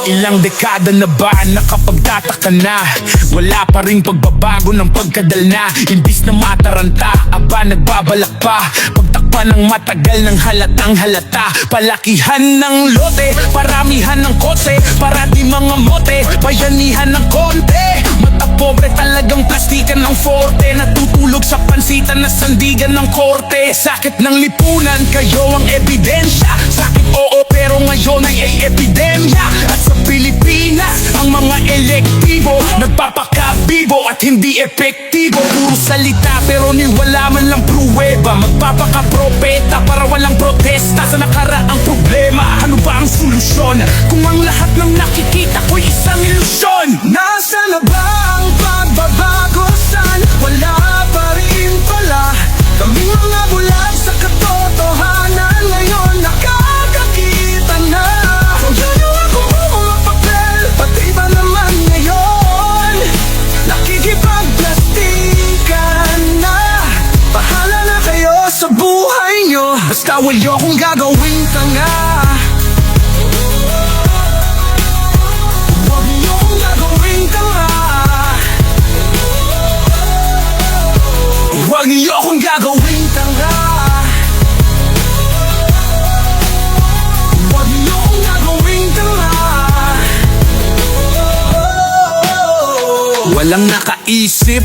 Ilang dekada na ba nakapagtataka na? Wala pa ring pagbabago ng pagkadal na. Imbis na mataranta, aba nagbabalak pa. Pagtakpan ng matagal ng halatang halata. Palakihan ng lote, paramihan ng kotse, para di mga mote, bayanihan ng konti. Mata pobre talagang plastikan ng forte, natutulog sa pansitan na sandigan ng korte. Sakit ng lipunan, kayo ang ebidensya. Sakit oo pero ngayon ay epidemya. At sa Pilipinas, ang mga elektibo nagpapakabibo at hindi epektibo. Puro salita pero ni wala man lang pruweba. Magpapakapropeta para walang protesta sa nakaraang problema. Ano ba ang solusyon kung ang lahat ng nakikita ko'y isang ilusyon? Nasaan na ba ang pagbabago? San wala pa rin pala? Kaming mga bulag sa katotohanan, ngayon nakakakita na. Kung yun yung ako pumapapel, pati ba naman ngayon nakikipagplastikan na? Bahala na kayo sa buhay nyo, basta wag nyo kong gagawing tanga. Wag nyo kong gagawing tanga. Wag niyo akong gagawing tanga. Wag niyo akong gagawing tanga. Walang nakaisip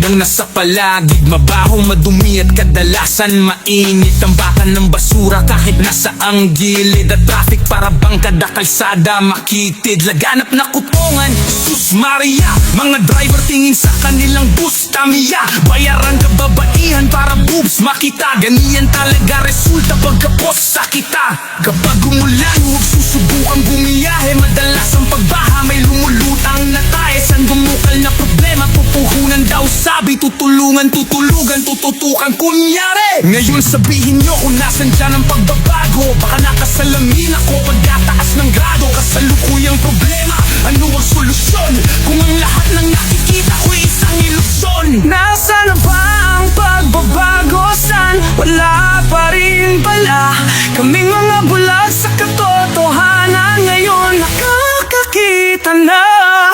ng nasa palagig. Mabaho, madumi at kadalasan mainit. Tambakan ng basura kahit nasa ang gilid. At traffic para bang kada kalsada makitid. Laganap na kutungan, sus Maria. Mga driver tingin sa kanilang bus, tamiya. Bayaran kababaihan para boobs makita. Ganyan talaga resulta pagkapos sa kita. Kapag umulan, huwag susubukang bumiyahe. Madalas ang pagbaha, may lumulutang na tayo. San bumukal na problema, pupuhunan daw sabi. Tutulungan, tutulugan, tututukan kunyari. Ngayon sabihin nyo kung nasan dyan ang pagbabago. Baka nakasalamin ako pagkataas ng grado. Kasalukuyang problema, ano ang solusyon kung ang lahat ng nakikita ko'y isang ilusyon? Nasaan na ba ang pagbabago? San wala pa rin pala? Kaming mga bulag sa katotohanan, ngayon nakakakita na.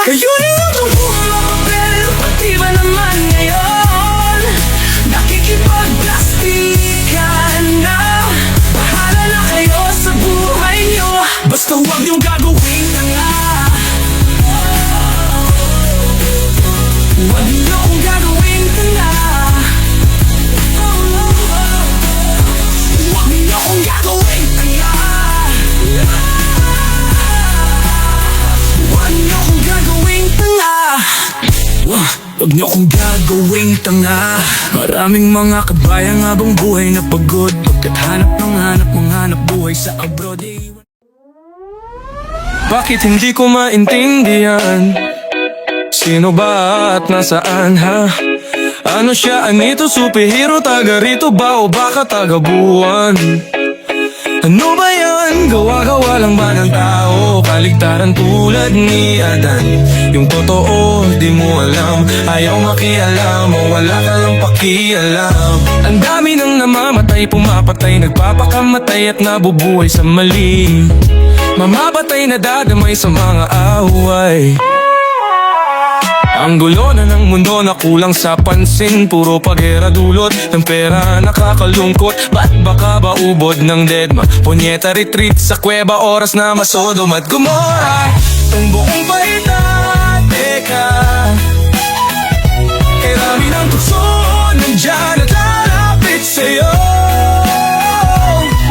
Kayo na lang itong pumapapel, pati ba naman ngayon nakikipagplastikan na? Bahala na kayo sa buhay nyo, Basta huwag niyong gagawin tanga. wag niyo akong gagawing tanga. Huwag niyo akong gagawin tanga. Wag niyo akong gagawing tanga. Huwag niyo akong gagawing tanga. Maraming mga kabayan habang buhay na pagod. Pagkat hanap buhay sa abroad. Bakit hindi ko maintindihan? Sino ba at nasaan ha? Ano siya, anito, superhero, taga rito ba o baka taga buwan? Ano ba yan? Gawa-gawa lang ba ng tao? Kaligtaran tulad ni Adan. Yung totoo, di mo alam. Ayaw makialam o wala ka lang pakialam. Ang dami ng Ang namamatay, pumapatay, nagpapakamatay at nabubuhay sa mali. Mamamatay na dadamay sa mga away. Ang gulo na ng mundo na kulang sa pansin. Puro paghera dulot ng pera, nakakalungkot. Ba't baka ba ubod ng deadma? Punyeta retreat sa kuweba, oras na masodom at gumora. Ang buong baita, teka, karami ng tukso nandyan at lalapit sa'yo.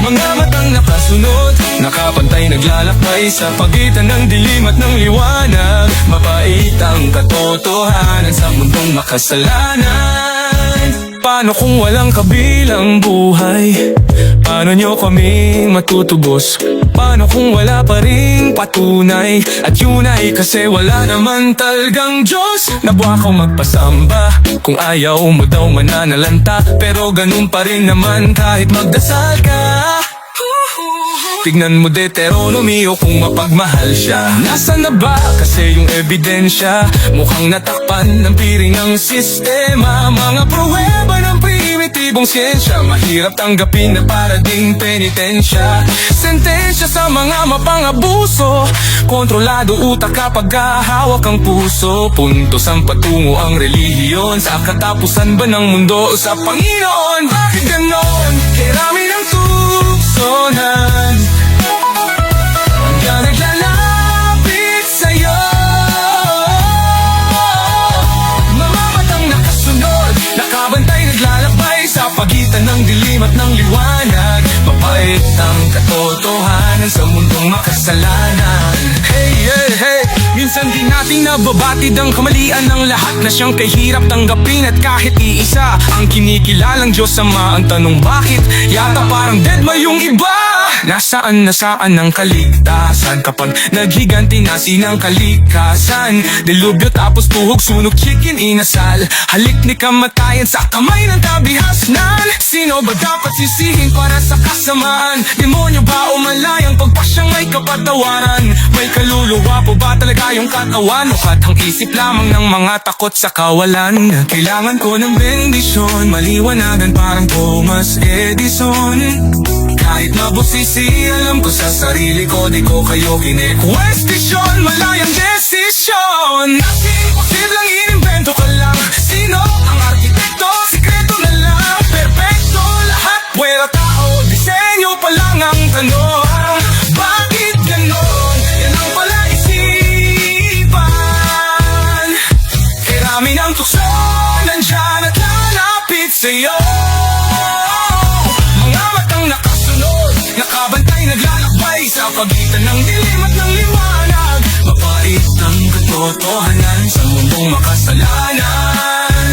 Mga matang nakasunod, nakapantay, naglalakbay sa pagitan ng dilim at ng liwanag. Mapait ang katotohanan sa mundong makasalanan. Paano kung walang kabilang buhay? Paano nyo kami matutubos? Paano kung wala pa ring patunay? At yun ay kasi wala naman talagang Diyos. Nabuha ko magpasamba, kung ayaw mo daw mananalanta, pero ganun pa rin naman kahit magdasal ka. Tignan mo Deuteronomy o kung mapagmahal siya. Nasaan na ba kasi yung ebidensya? Mukhang natakpan ng piring ng sistema. Mga pruweba ng primitibong siyensya, mahirap tanggapin na para ding penitensya. Sentensya sa mga mapangabuso, kontrolado utak kapag hahawak ang puso. Puntos ang patungo ang relihiyon, sa katapusan ba ng mundo o sa Panginoon? Bakit ganon? Kirami ng tuksonan, hanggang naglalapit sa'yo. Mamamatang nakasunod, nakabantay, naglalakbay sa pagitan ng dilim at ng liwanag. Mapait ang katotohanan sa mundong makasalanan. Hey, hey, hey, minsan di natin nababatid ang kamalian ng lahat na siyang kahirap tanggapin. At kahit iisa ang kinikilalang Diyos sama, ang tanong bakit yata parang deadma yung iba. Nasaan ang kaligtasan kapag naghiganti na sinang kalikasan? Dilubyo tapos tuhog, sunog, chicken, inasal. Halik ni kamatayan sa kamay ng tabihasnan. Sino ba dapat sisihin para sa kasamaan? Demonyo ba o malayang pagpasyang may kapatawaran? May kaluluwa po ba talaga yung katawan? O katang isip lamang ng mga takot sa kawalan? Kailangan ko ng bendisyon, maliwanagan parang Thomas Edison. Kahit mabusisi, alam ko sa sarili ko, di ko kayo kine-question. Malayang desisyon, nating posibleng inimbento ka lang. Sino ang arkitekto? Sikreto na lang, perfecto lahat. Puwera tao, disenyo pa lang ang tanong. Bakit ganon? Yan ang palaisipan. Kirami ng tukso nandyan at lalapit sa'yo. Nakabantay, naglalakbay sa pagitan ng dilim at ng liwanag. Mapait ang katotohanan sa mundong makasalanan.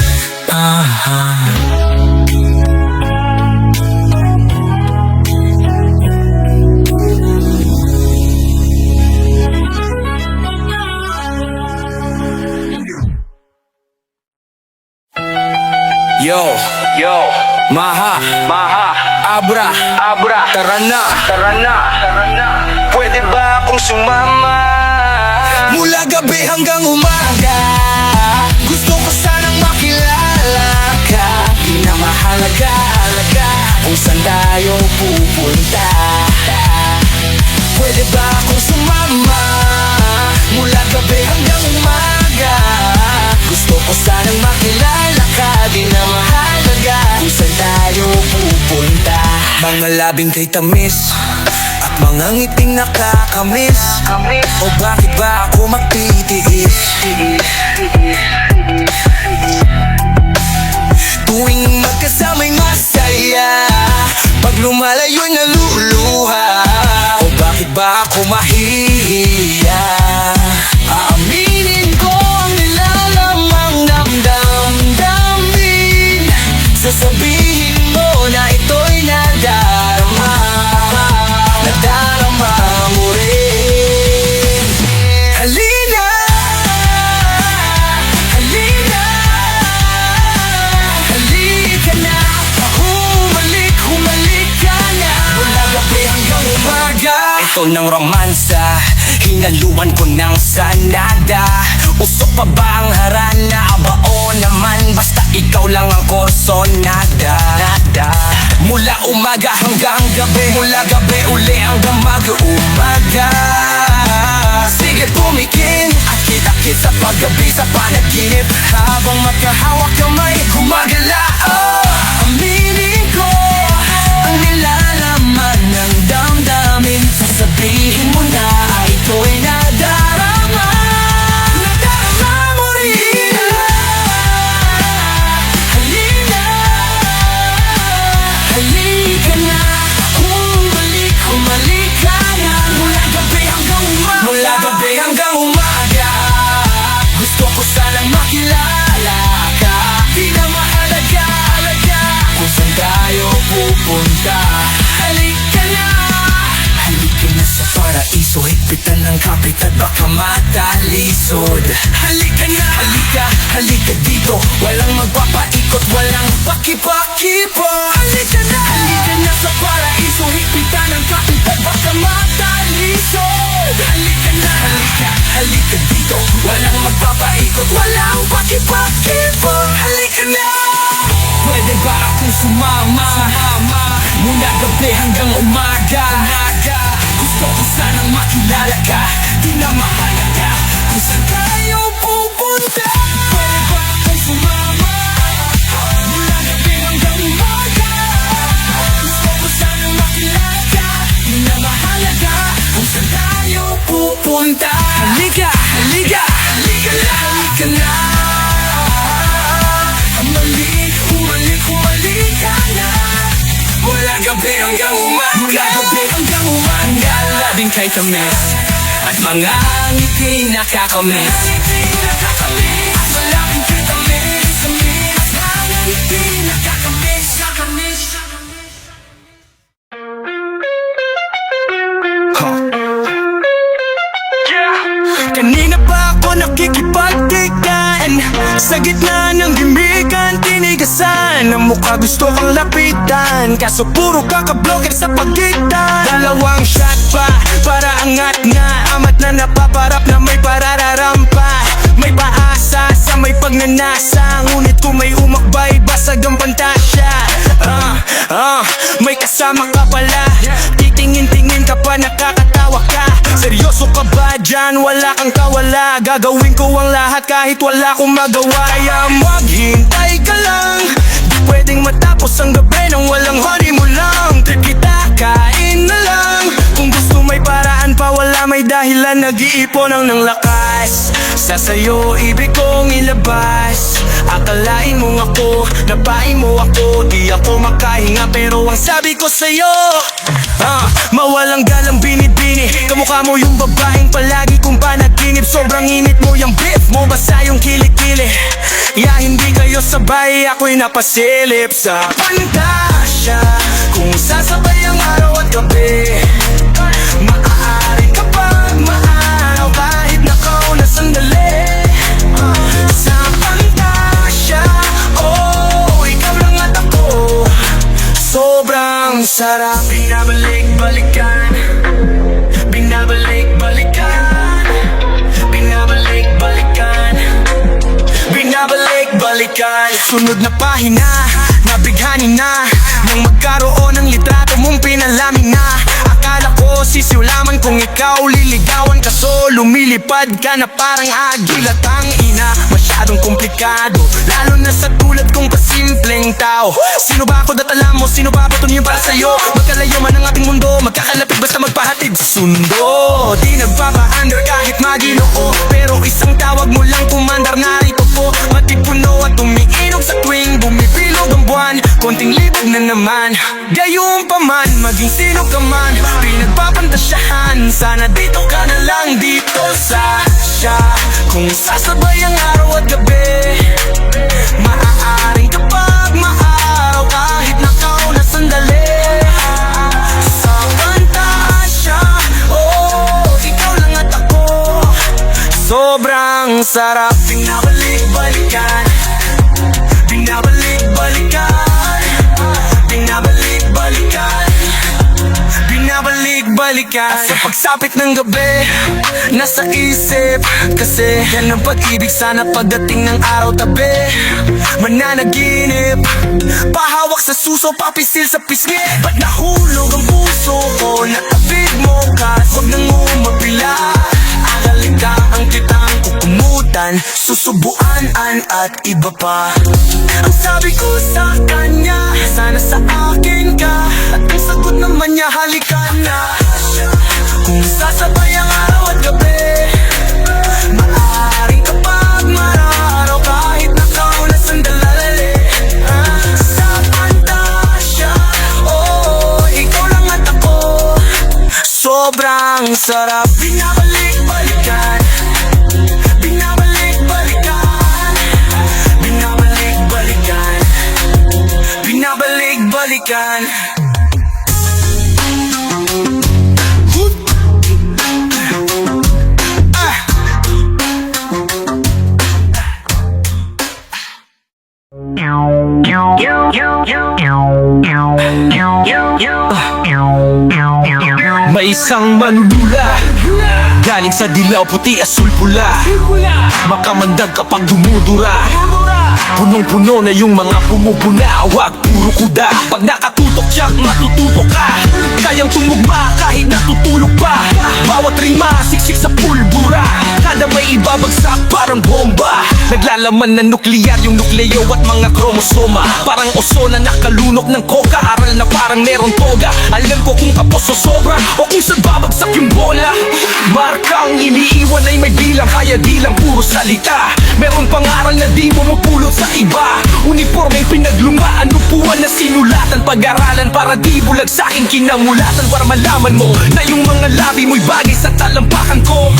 Yo, Maha, Abra, tara na, pwede ba akong sumama? Mula gabi hanggang umaga, gusto ko sanang makilala ka. Di na mahalaga kung saan tayo pupunta. Pwede ba akong sumama? Mula gabi hanggang umaga, gusto ko sanang makilala ka. Di na mahalaga kung saan tayo pupunta. Mga labing kay tamis at mga ngiting nakakamiss. O bakit ba ako magtitiis? Tuwing magkasama'y masaya, pag lumalayo'y naluluha. O bakit ba ako mahihiya? Aaminin ko ang nilalamang damdamin. Sasabihin mo na ito'y nadarama mo rin. Halina, halika na. Humalik ka na. Mula gabi hanggang umaga, ito ng romansa, hinaluan ko ng sanada. Usok pa ba ang harana? Abao naman, basta ikaw lang ang kurso. Nada mula umaga hanggang gabi, mula gabi uli hanggang mag-umaga. Sige pumikin at kita-kit sa paggabi sa panaginip, habang magkahawak kamay gumagala. Aminin ko ang nilalaman ng damdamin. Sasabihin mo na ito'y nadarama. Nadarama mo rin. Halina, halika na. Humalik ka na. Mula gabi hanggang umaga, mula gabi hanggang umaga. Gusto ko sanang makilala ka. Di na mahalaga kung saan tayo pupunta. Halika na, halika na sa paraiso. Higpitan ng kapit at baka matalisod. Halika na, halika dito. Walang magpapaikot, walang paki-paki pa. Halika na sa paraiso. Higpitan ng kapit at baka matalisod. Halika na, halika dito. Walang magpapaikot, walang paki-paki pa. Halika na. Pwede ba akong sumama? Mula gabi hanggang umaga. Gusto ko sanang makilala ka. Di na mahalaga kung saan tayo pupunta. Pwede ba akong sumama? Mula gabi hanggang umaga. Gusto ko sanang makilala ka. Di na mahalaga kung saan tayo pupunta. Halika na. Humalik ka na. Mula gabi hanggang umaga. Labing kay tamis at mga ngiti nakakamiss. At malaping kay tamis, at mga ngiti nakakamiss. Kanina pa ako nakikipagtikan sa gitna ng gimikan, tinigasan ang mukha, gusto kang lapitan. Kaso puro kakablocker sa pagitan. Dalawang shot pa para angat nga. Amat na napaparap na may parararampa. May paasa sa may pagnanasa. Ngunit kung may umakbay, basag ang pantasya. May kasama ka pala. Titingin-tingin ka pa, nakakatawa ka. Seryoso ka ba dyan? Wala kang kawala. Gagawin ko ang lahat kahit wala akong magawa. Kaya maghintay ka lang. Di pwedeng matapos ang gabi nang walang honi mo lang. Trip kita, kain na lang. Kung gusto may paraan pa, wala may dahilan. Nag-iipon ang ng lakas. Sa sayo, ibig kong ilabas. Akalain mo ako, napain mo ako. Di ako makahinga pero ang sabi ko sa'yo, mawalang galang binibini. Kamukha mo yung babaeng palagi kong panaginip. Sobrang init mo yung beef mo, basa yung kilikili. Hindi kayo sabay, ako'y napasilip sa pantasya. Kung sasabay ang araw at gabi, maaaring kapag maaraw kahit nakaw na sandali. Sa pantasya, ikaw lang at ako. Sobrang sarap. Binabalik-balikan, binabalik-balikan, binabalik-balikan, binabalik-balikan. Sunod na pahina, nabighani na. Nang magkaroon ng litrato mong pinalamin na. Akala ko sisiw lamang kung ikaw liligawan. Kaso lumilipad ka na parang agila. Tangina, masyadong komplikado, lalo na sa tulad kong pasimpleng tao. Sino ba ako dat alam mo? Sino ba ito niyo para sa'yo? Magkalayo man ang ating mundo, magkakalapit basta magpahatid sundo. Di nagpapa-under kahit maginoo, pero isang tawag mo lang kumandar, narito po. Matipuno at umiinog sa tuwing bumipilog ang buwan. Konting libog na naman, gayon pa man, maging sino ka man, pinagpapantasyahan. Sana dito ka na lang, dito sa siya. Kung sasabay ang araw at gabi, maaaring kapag maaraw kahit nakaw na sandali. Sa pantasya, ikaw lang at ako. Sobrang sarap. Binabalik-balikan, binabalik-balikan, binabalik-balikan, binabalik-balikan. balikan. At sa pagsapit ng gabi, nasa isip kasi yan ang pag-ibig. Sana pagdating ng araw tabi, mananaginip, pahawak sa suso, papisil sa pisngi. Ba't nahulog ang puso ko? Natabig mo ka, huwag nang umapila. Aralin ka ang kitang kukumutan, susubuan at iba pa. Ang sabi ko sa kanya, sana sa akin ka. At ang sagot naman niya, halika na. Kung sasabay ang araw at gabi, maaaring kapag mararaw, kahit nakauna sandalali. Sa pantasya, oh, ikaw lang at ako. Sobrang sarap, binabalik-balikan, binabalik-balikan, binabalik-balikan, binabalik-balikan. May isang mandula galing sa dilaw, puti, asul, pula. Makamandag kapag dumudura, punong-puno na yung mga pumupuna. Wag puro kuda, pag nakatutok siya, matututo ka. Kayang tumugma kahit natutulog pa. Bawat rima, siksik sa pulbura. Kada may ibabagsak parang bomba. Naglalaman ng nukleyar yung nukleo at mga kromosoma. Parang oso na nakalunok ng koka. Aral na parang meron toga. Alam ko kung kapos o sobra o kung saan babagsak yung bola. Markang iniiwan ay may bilang, kaya di lang puro salita. Meron pangaral na di mo mapulot sa iba. Uniforme pinaglumaan, upuan na sinulatan. Pag-aralan para di bulag sa aking kinamulatan. Para malaman mo na yung mga labi mo'y bagay sa talampakan ko.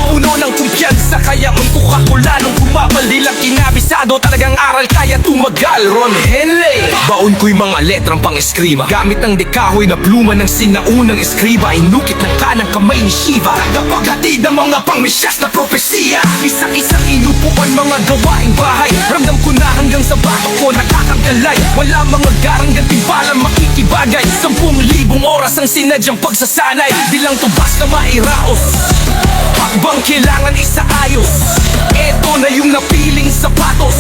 Puno ng kumpiyansa, kaya untuka ko lalong kumapal. Di lang kinabisado, talagang aral kaya tumagal. Ron Henley, baon ko'y mga letrang pang-eskriba. Gamit ng dekahoy na pluma ng sinaunang eskriba. Inukit ng kanang kamay ni Shiva. Napaghatid ng mga pangmisyas na propesiya. Isang-isang inupuan mga gawaing bahay. Ramdam ko na hanggang sa bato ko nakakagalay. Wala mga garang gantimpala makikibagay. 10,000 oras ang sinadyang pagsasanay. Di lang tubas na mairaos, hakbang kailangan isaayos. Eto na yung napiling sapatos.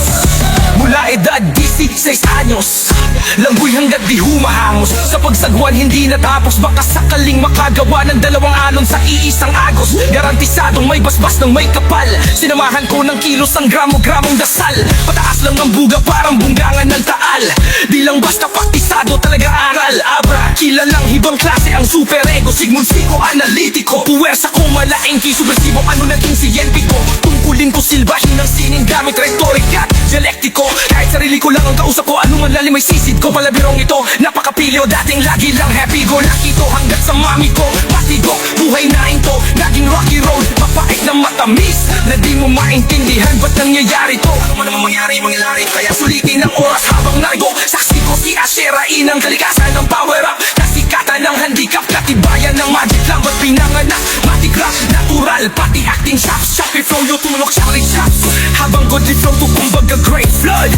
Mula edad 16 anyos, langgoy hanggat di humahangos. Sa pagsagwan hindi natapos, baka sakaling makagawa ng 2 alon sa iisang agos. Garantisadong may basbas ng may kapal. Sinamahan ko ng kilos ang gramo-gramong dasal. Pataas lang ang buga parang bunggangan ng taal. Di lang basta paktisado, talaga aral. Abra, kilalang ibang klase ang super ego. Sigmund psychoanalytico, puwersa ko malaengki. Subversibo, ano naging siyentiko. Tungkulin ko silbahin ng sining gamit retorika at dialektiko. Kahit sarili ko lang ang kausap ko, ano man lalim may sisid ko. Palabirong ito, napakapilyo, dating lagi lang happy go. Nakito hanggat sa mami ko, patigo, buhay na ito. Naging rocky road, mapait na matamis, na di mo maintindihan ba't nangyayari to. Ano man naman mangyari, kaya sulitin ang oras habang nargo. Saksi ko si Ashera, inang kalikasan ng power up. Kasikatan ng handicap, katibayan ng magic lang. Ba't pinanganak, matigraph, natural, pati acting shops. Choppy flow, yung tulok, Charlie Chops. Habang godly flow to kumbaga great flood.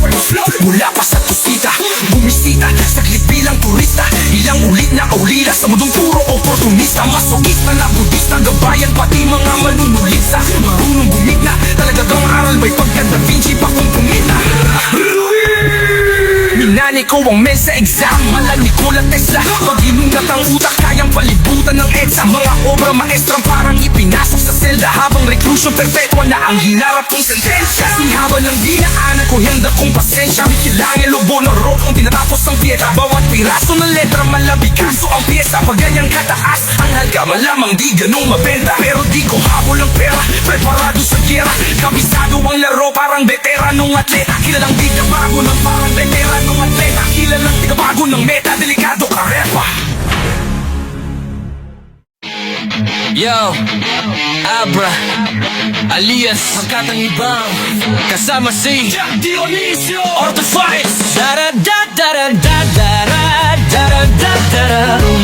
Mula pa sa tusita, bumisita, saglit bilang turista. Ilang ulit na kaulila sa mundong puro oportunista. Masokista na budista, gabayan pati mga manunulisa. Marunong gumigna, talaga kang aral, may pagkanda Vinci pa kung kumita. Minani ko ang men sa exam, mala Nikola Tesla. Pag inunat ang utak, kayang palibutan ng EDSA. Mga obra maestrang parang ipinasok sa selda. Habang reclusion perpetua na ang hinarap kong sentensya. Singhaba ng dinaanan ko, handa kong pasensya. Mikilangin lobo ng rock ang tinatapos ng piyeta. Bawat piraso ng letra malabi kaso ang piyesa. Pag ganyang kataas, ang halga malamang di ganong mabenta. Pero di ko habol ang pera, preparado sa gera. Kabisado ang laro, parang veteranong atleta. Kilalang di ka bago ng parang veteranong atleta. Kilalang di ka bago ng meta, delikado ka repa. Yo, Abra, alias Pagkatang Ibang, kasama si Dionisio Ortifice. Da-da-da-da-da-da-da-da-da-da-da-da-dum.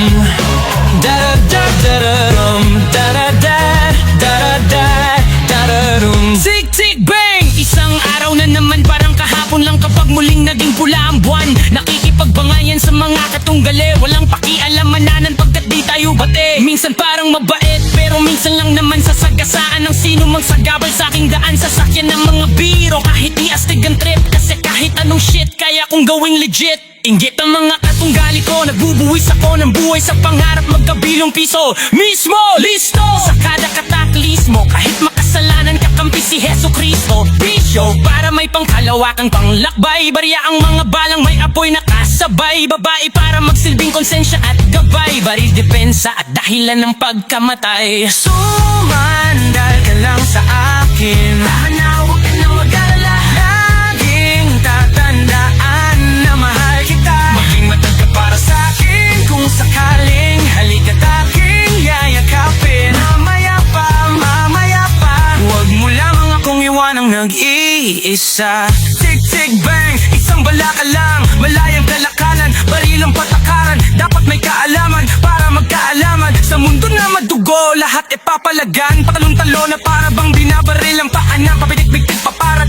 Da-da-da-da-da-dum. Da-da-da-da-da-da-dum. Tik-tik bang! Isang araw na naman, parang kahapon lang kapag muling naging pula ang buwan. Nakikipagbangayan sa mga katunggali, walang walang pakialamanan pagkat di tayo bate. Minsan parang mabait pero minsan lang naman sasagasaan ng sino mang sagabal sa aking daan. Sasakyan ng mga biro kahit di astig ang trip, kasi kahit anong shit kaya kong gawing legit. Inggit ang mga katunggali ko, nagbubuwis ako ng buhay sa pangarap magkabilong piso mismo, listo sa kada kataklismo. Kahit makasalanan kakampi si Heso Kristo, bisyo para may pangkalawakang panglakbay. Barya ang mga balang may apoy na kasabay. Babae para magsilbing konsensya at gabay. Baril depensa at dahilan ng pagkamatay. Sumandal ka lang sa akin, huwag ka nang mag-alala. Laging tatandaan na mahal kita. Maging matag ka para sa akin kung sakaling halika't aking yayakapin. Mamaya pa, huwag mo lamang akong iwanang nag-iisa. Tick-tick bang, isang bala ka lang, malayang kalakalan, barilang patakaran. Dapat may kaalaman para magkaalaman. Sa mundo na madugo, lahat ipapalagan. Patalon-talo na para bang binabaril ang paanan. Pabitik-bitik pa para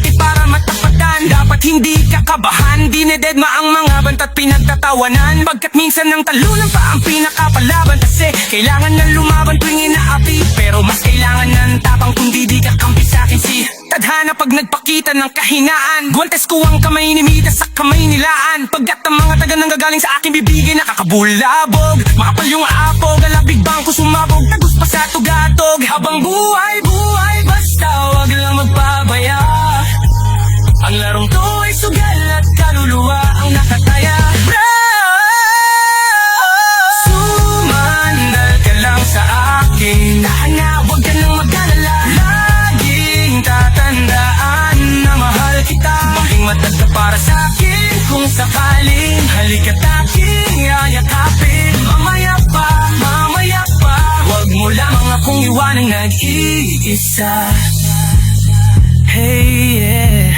matapatan. Dapat hindi kakabahan, dinededma ang mga banta't pinagtatawanan. Pagkat minsan ng talunan pa ang pinakapalaban. Kasi kailangan na lumaban tuwing inaapi, pero mas kailangan ng tapang kundi di kakampi sa'kin si tadhana. Pag nagpakita ng kahinaan, guwantes ko ang kamay ni Midas sa kamay nilaan. Pagkat ang mga taga nang gagaling sa aking bibigay nakakabulabog. Makapal yung apog, alabig bang ko sumabog. Tagus pa sa tugatog, habang buhay, basta wag lang magpabaya. Ang larong to ay sugal at kaluluwa ang nakataya. Sumandal ka lang sa akin, huwag ka nang mag-alala. Laging tatandaan na mahal kita. Maging matag ka para sa akin kung sakaling halika't aking yayakapin. Mamaya pa, huwag mo lamang akong iwanang nag-iisa. Hey, yeah.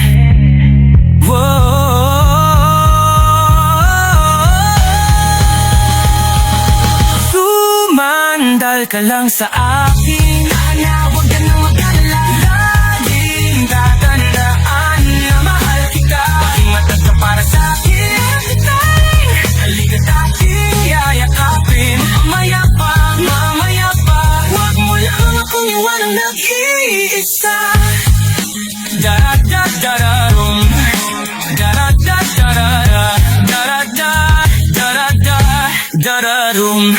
Whoa. Sumandal ka lang sa akin, huwag ka nang mag-alala. Laging tatandaan na mahal kita. Maging matag ka para sa akin, halika't aking yayakapin. Mamaya pa, huwag mo lang akong iwanang nag-iisa. Da-da-da-da-da-rum, da-da-da-da-da-da, da-da-da-da-da-da-rum.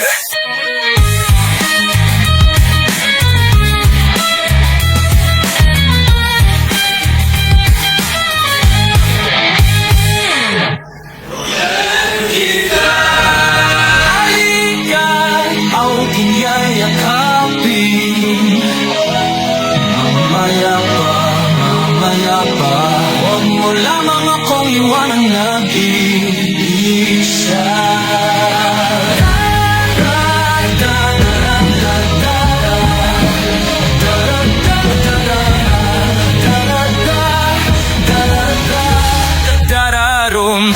Halika, aking yayakapin. Mamaya pa, huwag mo lamang akong iwanang nag-iisa. Dararum.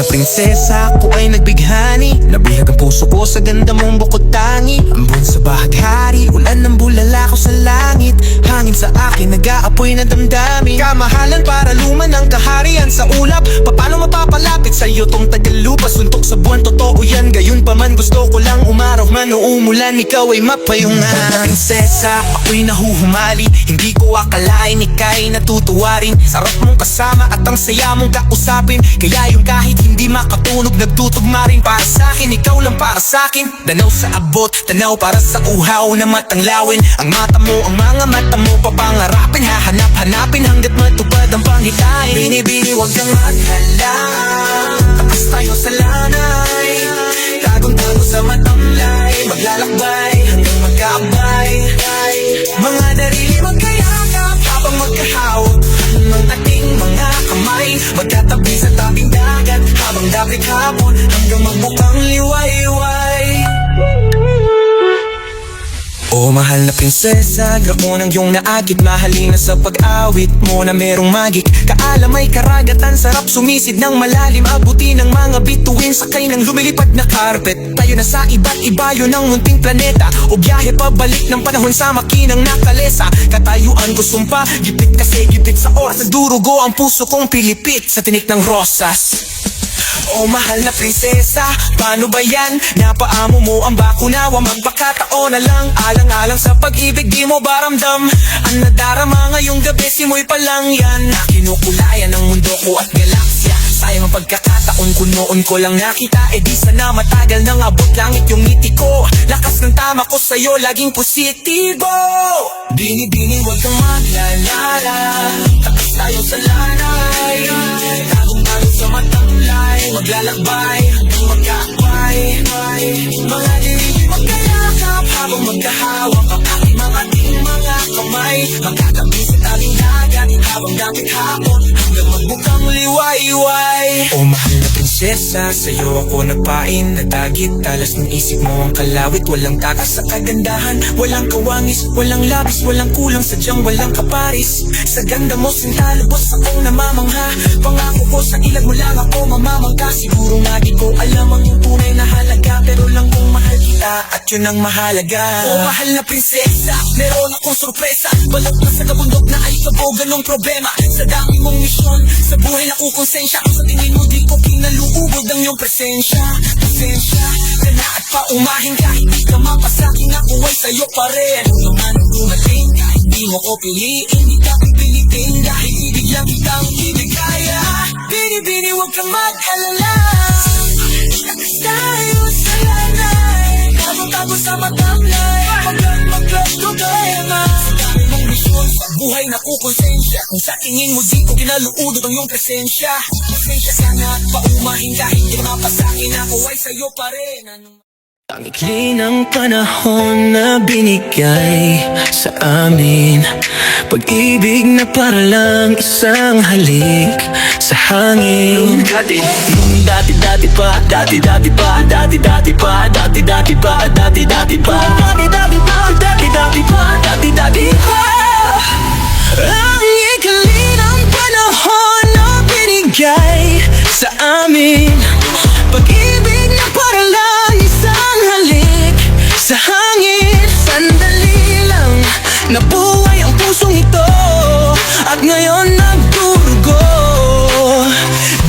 Prinsesa, ako ay nagbighani. Nabihag ang puso ko sa ganda mong bukod tangi. Ambon sa bahaghari, ulan ng bulala ko sa langit. Hangin sa akin, nag-aapoy na damdamin. Kamahalan para luman ang kaharian sa ulap. Paano mapapalapit sa'yo tong tagalupa? Suntok sa buwan, totoo yan. Gayon pa man, gusto ko lang umaraw man o umulan. Ikaw ay mapayungan. Prinsesa, ako'y nahuhumali. Hindi ko akalain ika'y natutuwa rin. Sarap mong kasama at ang saya mong kausapin. Kaya yung kahit hindi makatunog, nagtutugma rin para sa'kin. Ikaw lang para sa'kin. Danaw sa abot, tanaw para sa uhaw na matanglawin. Ang mata mo, ang mga mata mo, papangarapin. Hahanap-hanapin hanggat matupad ang panghitain. Binibini, wag kang maghalang. Takas tayo sa lanay, tagong-tago sa matamlay. Maglalakbay hanggang magkaabay. Mga darili magkayakap habang magkahawak ng ating mga kamay. Magkatabi sa tabing dagat habang dapit hapon hanggang magbukang liwayway. Oh mahal na prinsesa, gramo ng iyong naagit. Mahalin na sa pag-awit mo na merong magic. Kaalam ay karagatan, sarap sumisid ng malalim. Abuti ng mga bituin, sakay ng lumilipad na carpet. Tayo na sa iba't iba, yun ang munting planeta. O biyahe pabalik ng panahon sa makinang nakalesa. Katayuan ko sumpa, gipit kasi gipit sa oras. Nagdurugo ang puso kong pilipit sa tinik ng rosas. Oh mahal na prinsesa, paano ba yan? Napaamo mo ang bakunawa, magpakataon na lang. Alang-alang sa pag-ibig, di mo baramdam. Ang nadarama ngayong gabi, simoy pa lang yan. Na kinukulayan ng mundo ko at galaksya. Sayang ang pagkakataon ko noon ko lang nakita. E di sana matagal nang abot langit yung ngiti ko. Lakas ng tama ko sa'yo, laging positibo. Bini-bini, huwag kang maglalala. Tapos tayo sa lanay. Tagong-tagong sa matamlay. Maglalakbay hanggang magkaakbay. Mga dilig magkayakap habang magkahawak. Ang aking mga kamay. Magkatabi sa tabing dagat habang dapit hapon. Hanggang magbukang liwayway. Oh mahal na prinsesa, sa'yo ako nagpain. Natagit, talas ng isip mo ang kalawit. Walang takas sa kagandahan, walang kawangis, walang labis, walang kulang, sadyang walang kaparis. Sa ganda mo sintalabos akong namamangha. Pangako ko sa ilag mo lang ako mamamangka. Siguro nga di ko alam ang tunay na halaga, pero lang kung mahal kita at yun ang mahalaga. Oh mahal na prinsesa, meron akong sorpresa. Balot na sa kabundok na ay kabogan ng problema. Sa dami mong misyon, sa buhay na kukonsensya. Kung sa tingin mo di ko kinaluubod ang iyong presensya. Pasensya ka na at paumahin. Kahit di ka mapasakin, ako ay sa'yo pa rin. Kung naman ang dumating, kahit di mo ko piliin, di ka pipilitin. Dahil ibig lang kitang ibigaya. Bini-bini, huwag kang mag-alala. Lakas tayo sa lanay. Tago-tago sa matamlay. Maglag problema. Sa dami mong misyon, sa buhay na kukonsensya. Kung sa tingin mo di ko kinaluudod ang iyong presensya. Pasensya sana at paumahin. Kahit di mapasakin, ako ay sa'yo pa rin. Ang ikli ng panahon na binigay sa amin. Pag-ibig na para lang isang halik sa hangin. Nung dati-dati pa, dati-dati pa, dati-dati pa, dati-dati pa, dati-dati pa, dati-dati pa, dati-dati pa, dati-dati pa. Ang ikli ng panahon na binigay sa amin. Pag-ibig na para lang isang halik sa hangin. Sandali lang, nabuhay ang pusong ito. At ngayon nagdurugo.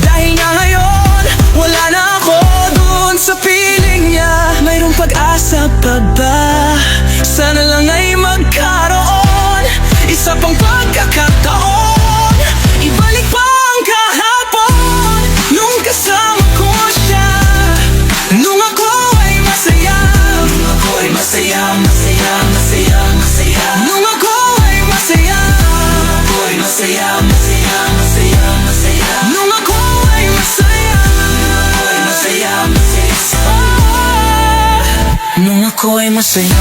Dahil nga ngayon, wala na ako dun sa piling niya. Mayroong pag-asa pa ba? Sana lang ay magkaroon isa pang pagkakataon. Ibalik pa ang kahapon nung kasama ko siya. Nung ako ay masaya. Nung ako ay masaya, masaya, masaya, masaya. Nung ako ay masaya. Nung ako ay masaya, masaya, masaya, masaya. Nung ako ay masaya. Nung ako ay masaya, masaya. Nung ako ay masaya.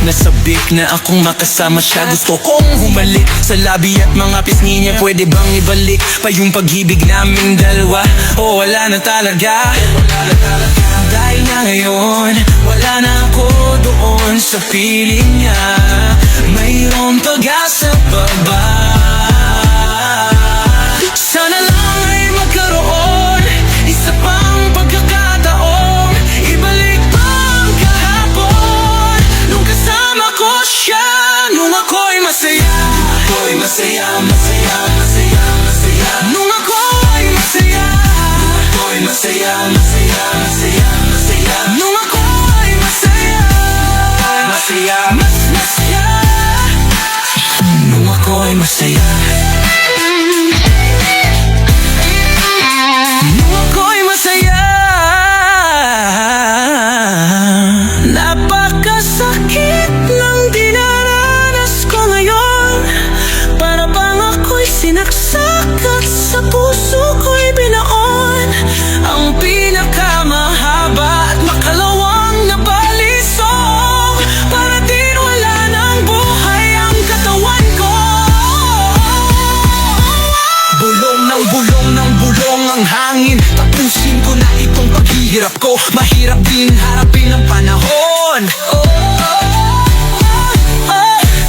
Sabik na akong makasama siya. Gusto kong humalik sa labi at mga pisngi niya. Pwede bang ibalik pa yung pag-ibig namin dalawa? O wala na talaga? Dahil na ngayon, wala na ako doon sa piling niya. Mayroong pag-asa pa ba? Sana lang ay magkaroon isa pang pagkakataon. Ibalik pa ang kahapon nung kasama ko siya. Nung ako'y masaya. Nung ako'y masaya, masaya, masaya, masaya. Nung ako'y masaya. Nung ako'y masaya, masaya, masaya, masaya. Nung ako'y masaya. Masaya, mas masaya. Nung ako'y masaya. Nung ako'y masaya. Napakasakit ng dinaranas ko ngayon. Para bang ako'y sinaksak at sa puso ko'y binaon ang pinakamahaba at makalawang na balisong. Para din wala ng buhay ang katawan ko. hangin. Tapusin ko na itong paghihirap ko. Mahirap din harapin ang panahon.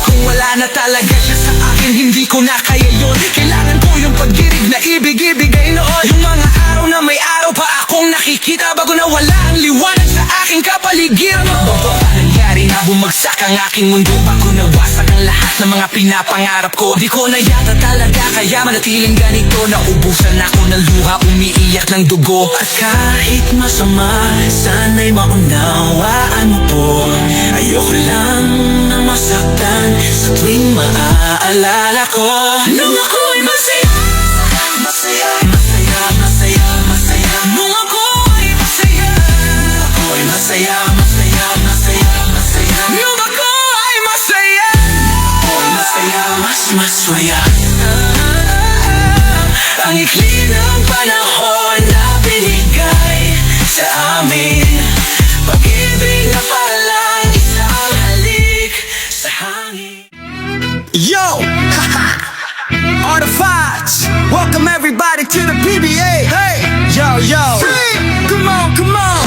Kung wala na talaga siya sa akin, hindi ko na kaya yun. Kailangan ko yung pag-ibig na ibig-ibigay noon. Yung mga araw na may araw pa akong nakikita bago na wala ang liwanag sa aking kapaligiran. Baba nangyari na bumagsak ang aking mundo, bago nawasak ang lahat ng mga pinapangarap ko. Di ko na yata talaga kaya manatiling ganito. Naubusan ako ng luha, umiiyak ng dugo. At kahit masama, sana'y maunawaan mo po. Ayoko lang na masaktan sa tuwing maaalala ko. Nung ako'y masaya, masaya, masaya, masaya, masaya. Nung ako'y masaya, ako'y masaya, masaya, masaya, masaya. Nung ako'y masaya, ako'y masaya, mas masaya. Ang ikli ng panahon na binigay sa amin, pag-ibig na parang isang halik sa hangin. Yo! Artifacts! Welcome everybody to the PBA! Hey! Yo, yo! Come on, come on!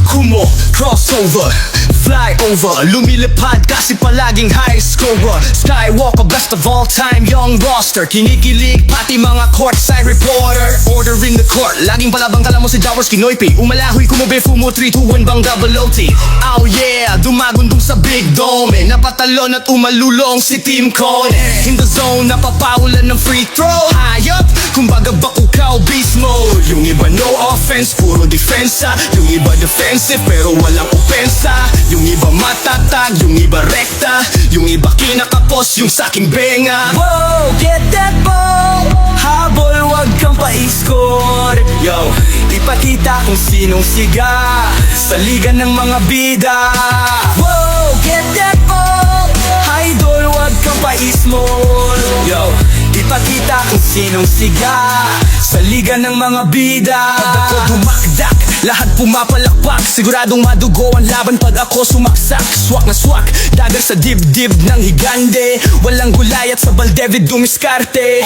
Kumo, crossover, fly over, lumilipad kasi palaging high scorer. Skywalker, best of all time, young roster. Kinikilig pati mga courtside reporter. Ordering the court, laging palabang tala mo si Jowers Kinoypi. Umalahoy kumube, fumo 3-2-1 bang double OT. Oh yeah, dumagundong sa big dome. Napatalon at umalulong si Team Cone. In the zone, napapaulan ng free throw. Hayop, kumbaga bakukaw, beast mode. Yung iba no offense, puro defensa. Yung iba defensive pero walang opensa. Yung iba matatag, yung iba rekta. Yung iba kinakapos, yung saking benga. Whoa, get that ball. Habol, wag kang pa-score. Yo, ipakita kung sinong siga sa liga ng mga bida. Whoa, get that ball. Idol, wag kang pa-small. Yo, ipakita kung sinong siga sa liga ng mga bida. Pag ako dumakdak, lahat pumapalakpak. Siguradong madugo ang laban pag ako sumaksak. Swak na swak, dagat sa dibdib ng higante. Walang gulayat sa Baldevid dumiskarte.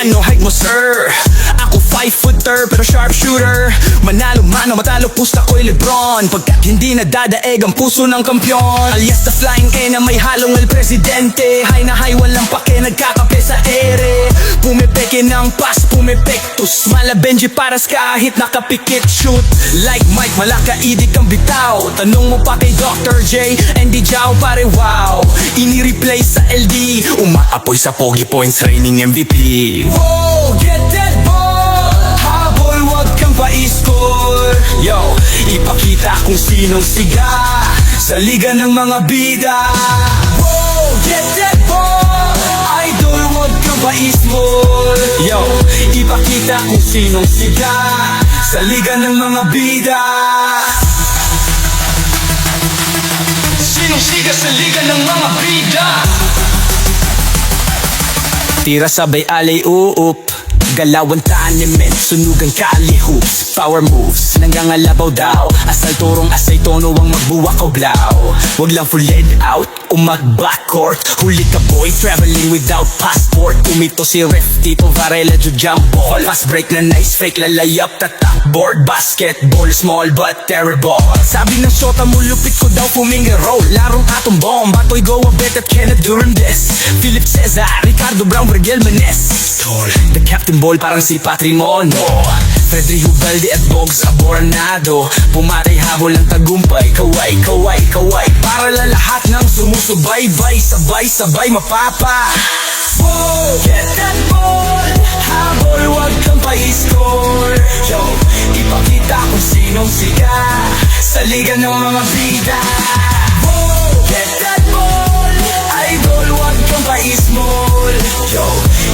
Ano height mo sir? Ako 5-footer pero sharpshooter. Manalo man o matalo pusta ko'y Lebron. Pagkat hindi nadadaeg ang puso ng kampyon. Alias the flying A na may halong El Presidente. High na high walang pake, nagkakape sa ere. Pumipeke ng pass, pumipektus. Mala Benji paras kahit nakapikit shoot. Like Mike, malakaidik ang bitaw. Tanong mo pa kay Dr. J, Andy Jao pare wow. Ini-replay sa LD, umaapoy sa Pogi Points reigning MVP. Whoa, get that ball. Habol, wag kang pa-score. Yo, ipakita kung sinong siga sa liga ng mga bida. Whoa, get that ball. Idol, wag kang pa-small. Yo, ipakita kung sinong siga sa liga ng mga bida. Sinong siga sa liga ng mga bida? Tira sabay alay uup, galawan tanimen, sunugan kali hoops. Power moves, nangangalabaw daw. Asal turong asay tono ang magbuwakaw blaw. Wag lang full lead out, umag-backcourt. Huli ka boy, traveling without passport. Umito si Ref, Tito Varela, jump ball. Fast break na nice, fake lalayap, tatak board. Basketball, small but terrible. Sabi ng shota mo, lupit ko daw finger roll. Larong atong bomb, batoy go a bet at Kenneth during this. Philip Cesar, Ricardo Brown, Vergel Menes. The captain ball parang si Patrimono. Freddy Ubalde at Bogs Aboranado. Pumatay habol ang tagumpay. Kaway, kaway, kaway. Para lang lahat ng sumusubaybay. Sabay-sabay mapapa. Whoa, get that ball. Habol, wag kang pa-score. Yo, ipakita kung sinong siga sa liga ng mga bida. Whoa, get that ball. Idol, wag kang pa-small. Yo,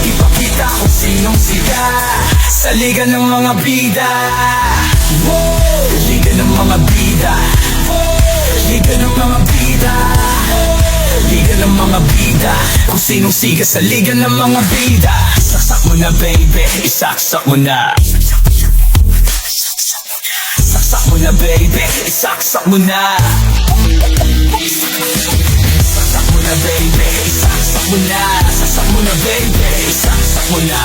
ipakita kung sinong siga sa liga ng mga bida. Whoa, liga ng mga bida. Liga ng mga bida. Liga ng mga bida. Kung sinong siga sa liga ng mga bida. Saksak mo na baby, isaksak mo na. Saksak mo na baby, isaksak mo na. Saksak mo na baby, isaksak mo na. Saksak mo na baby, isaksak mo na.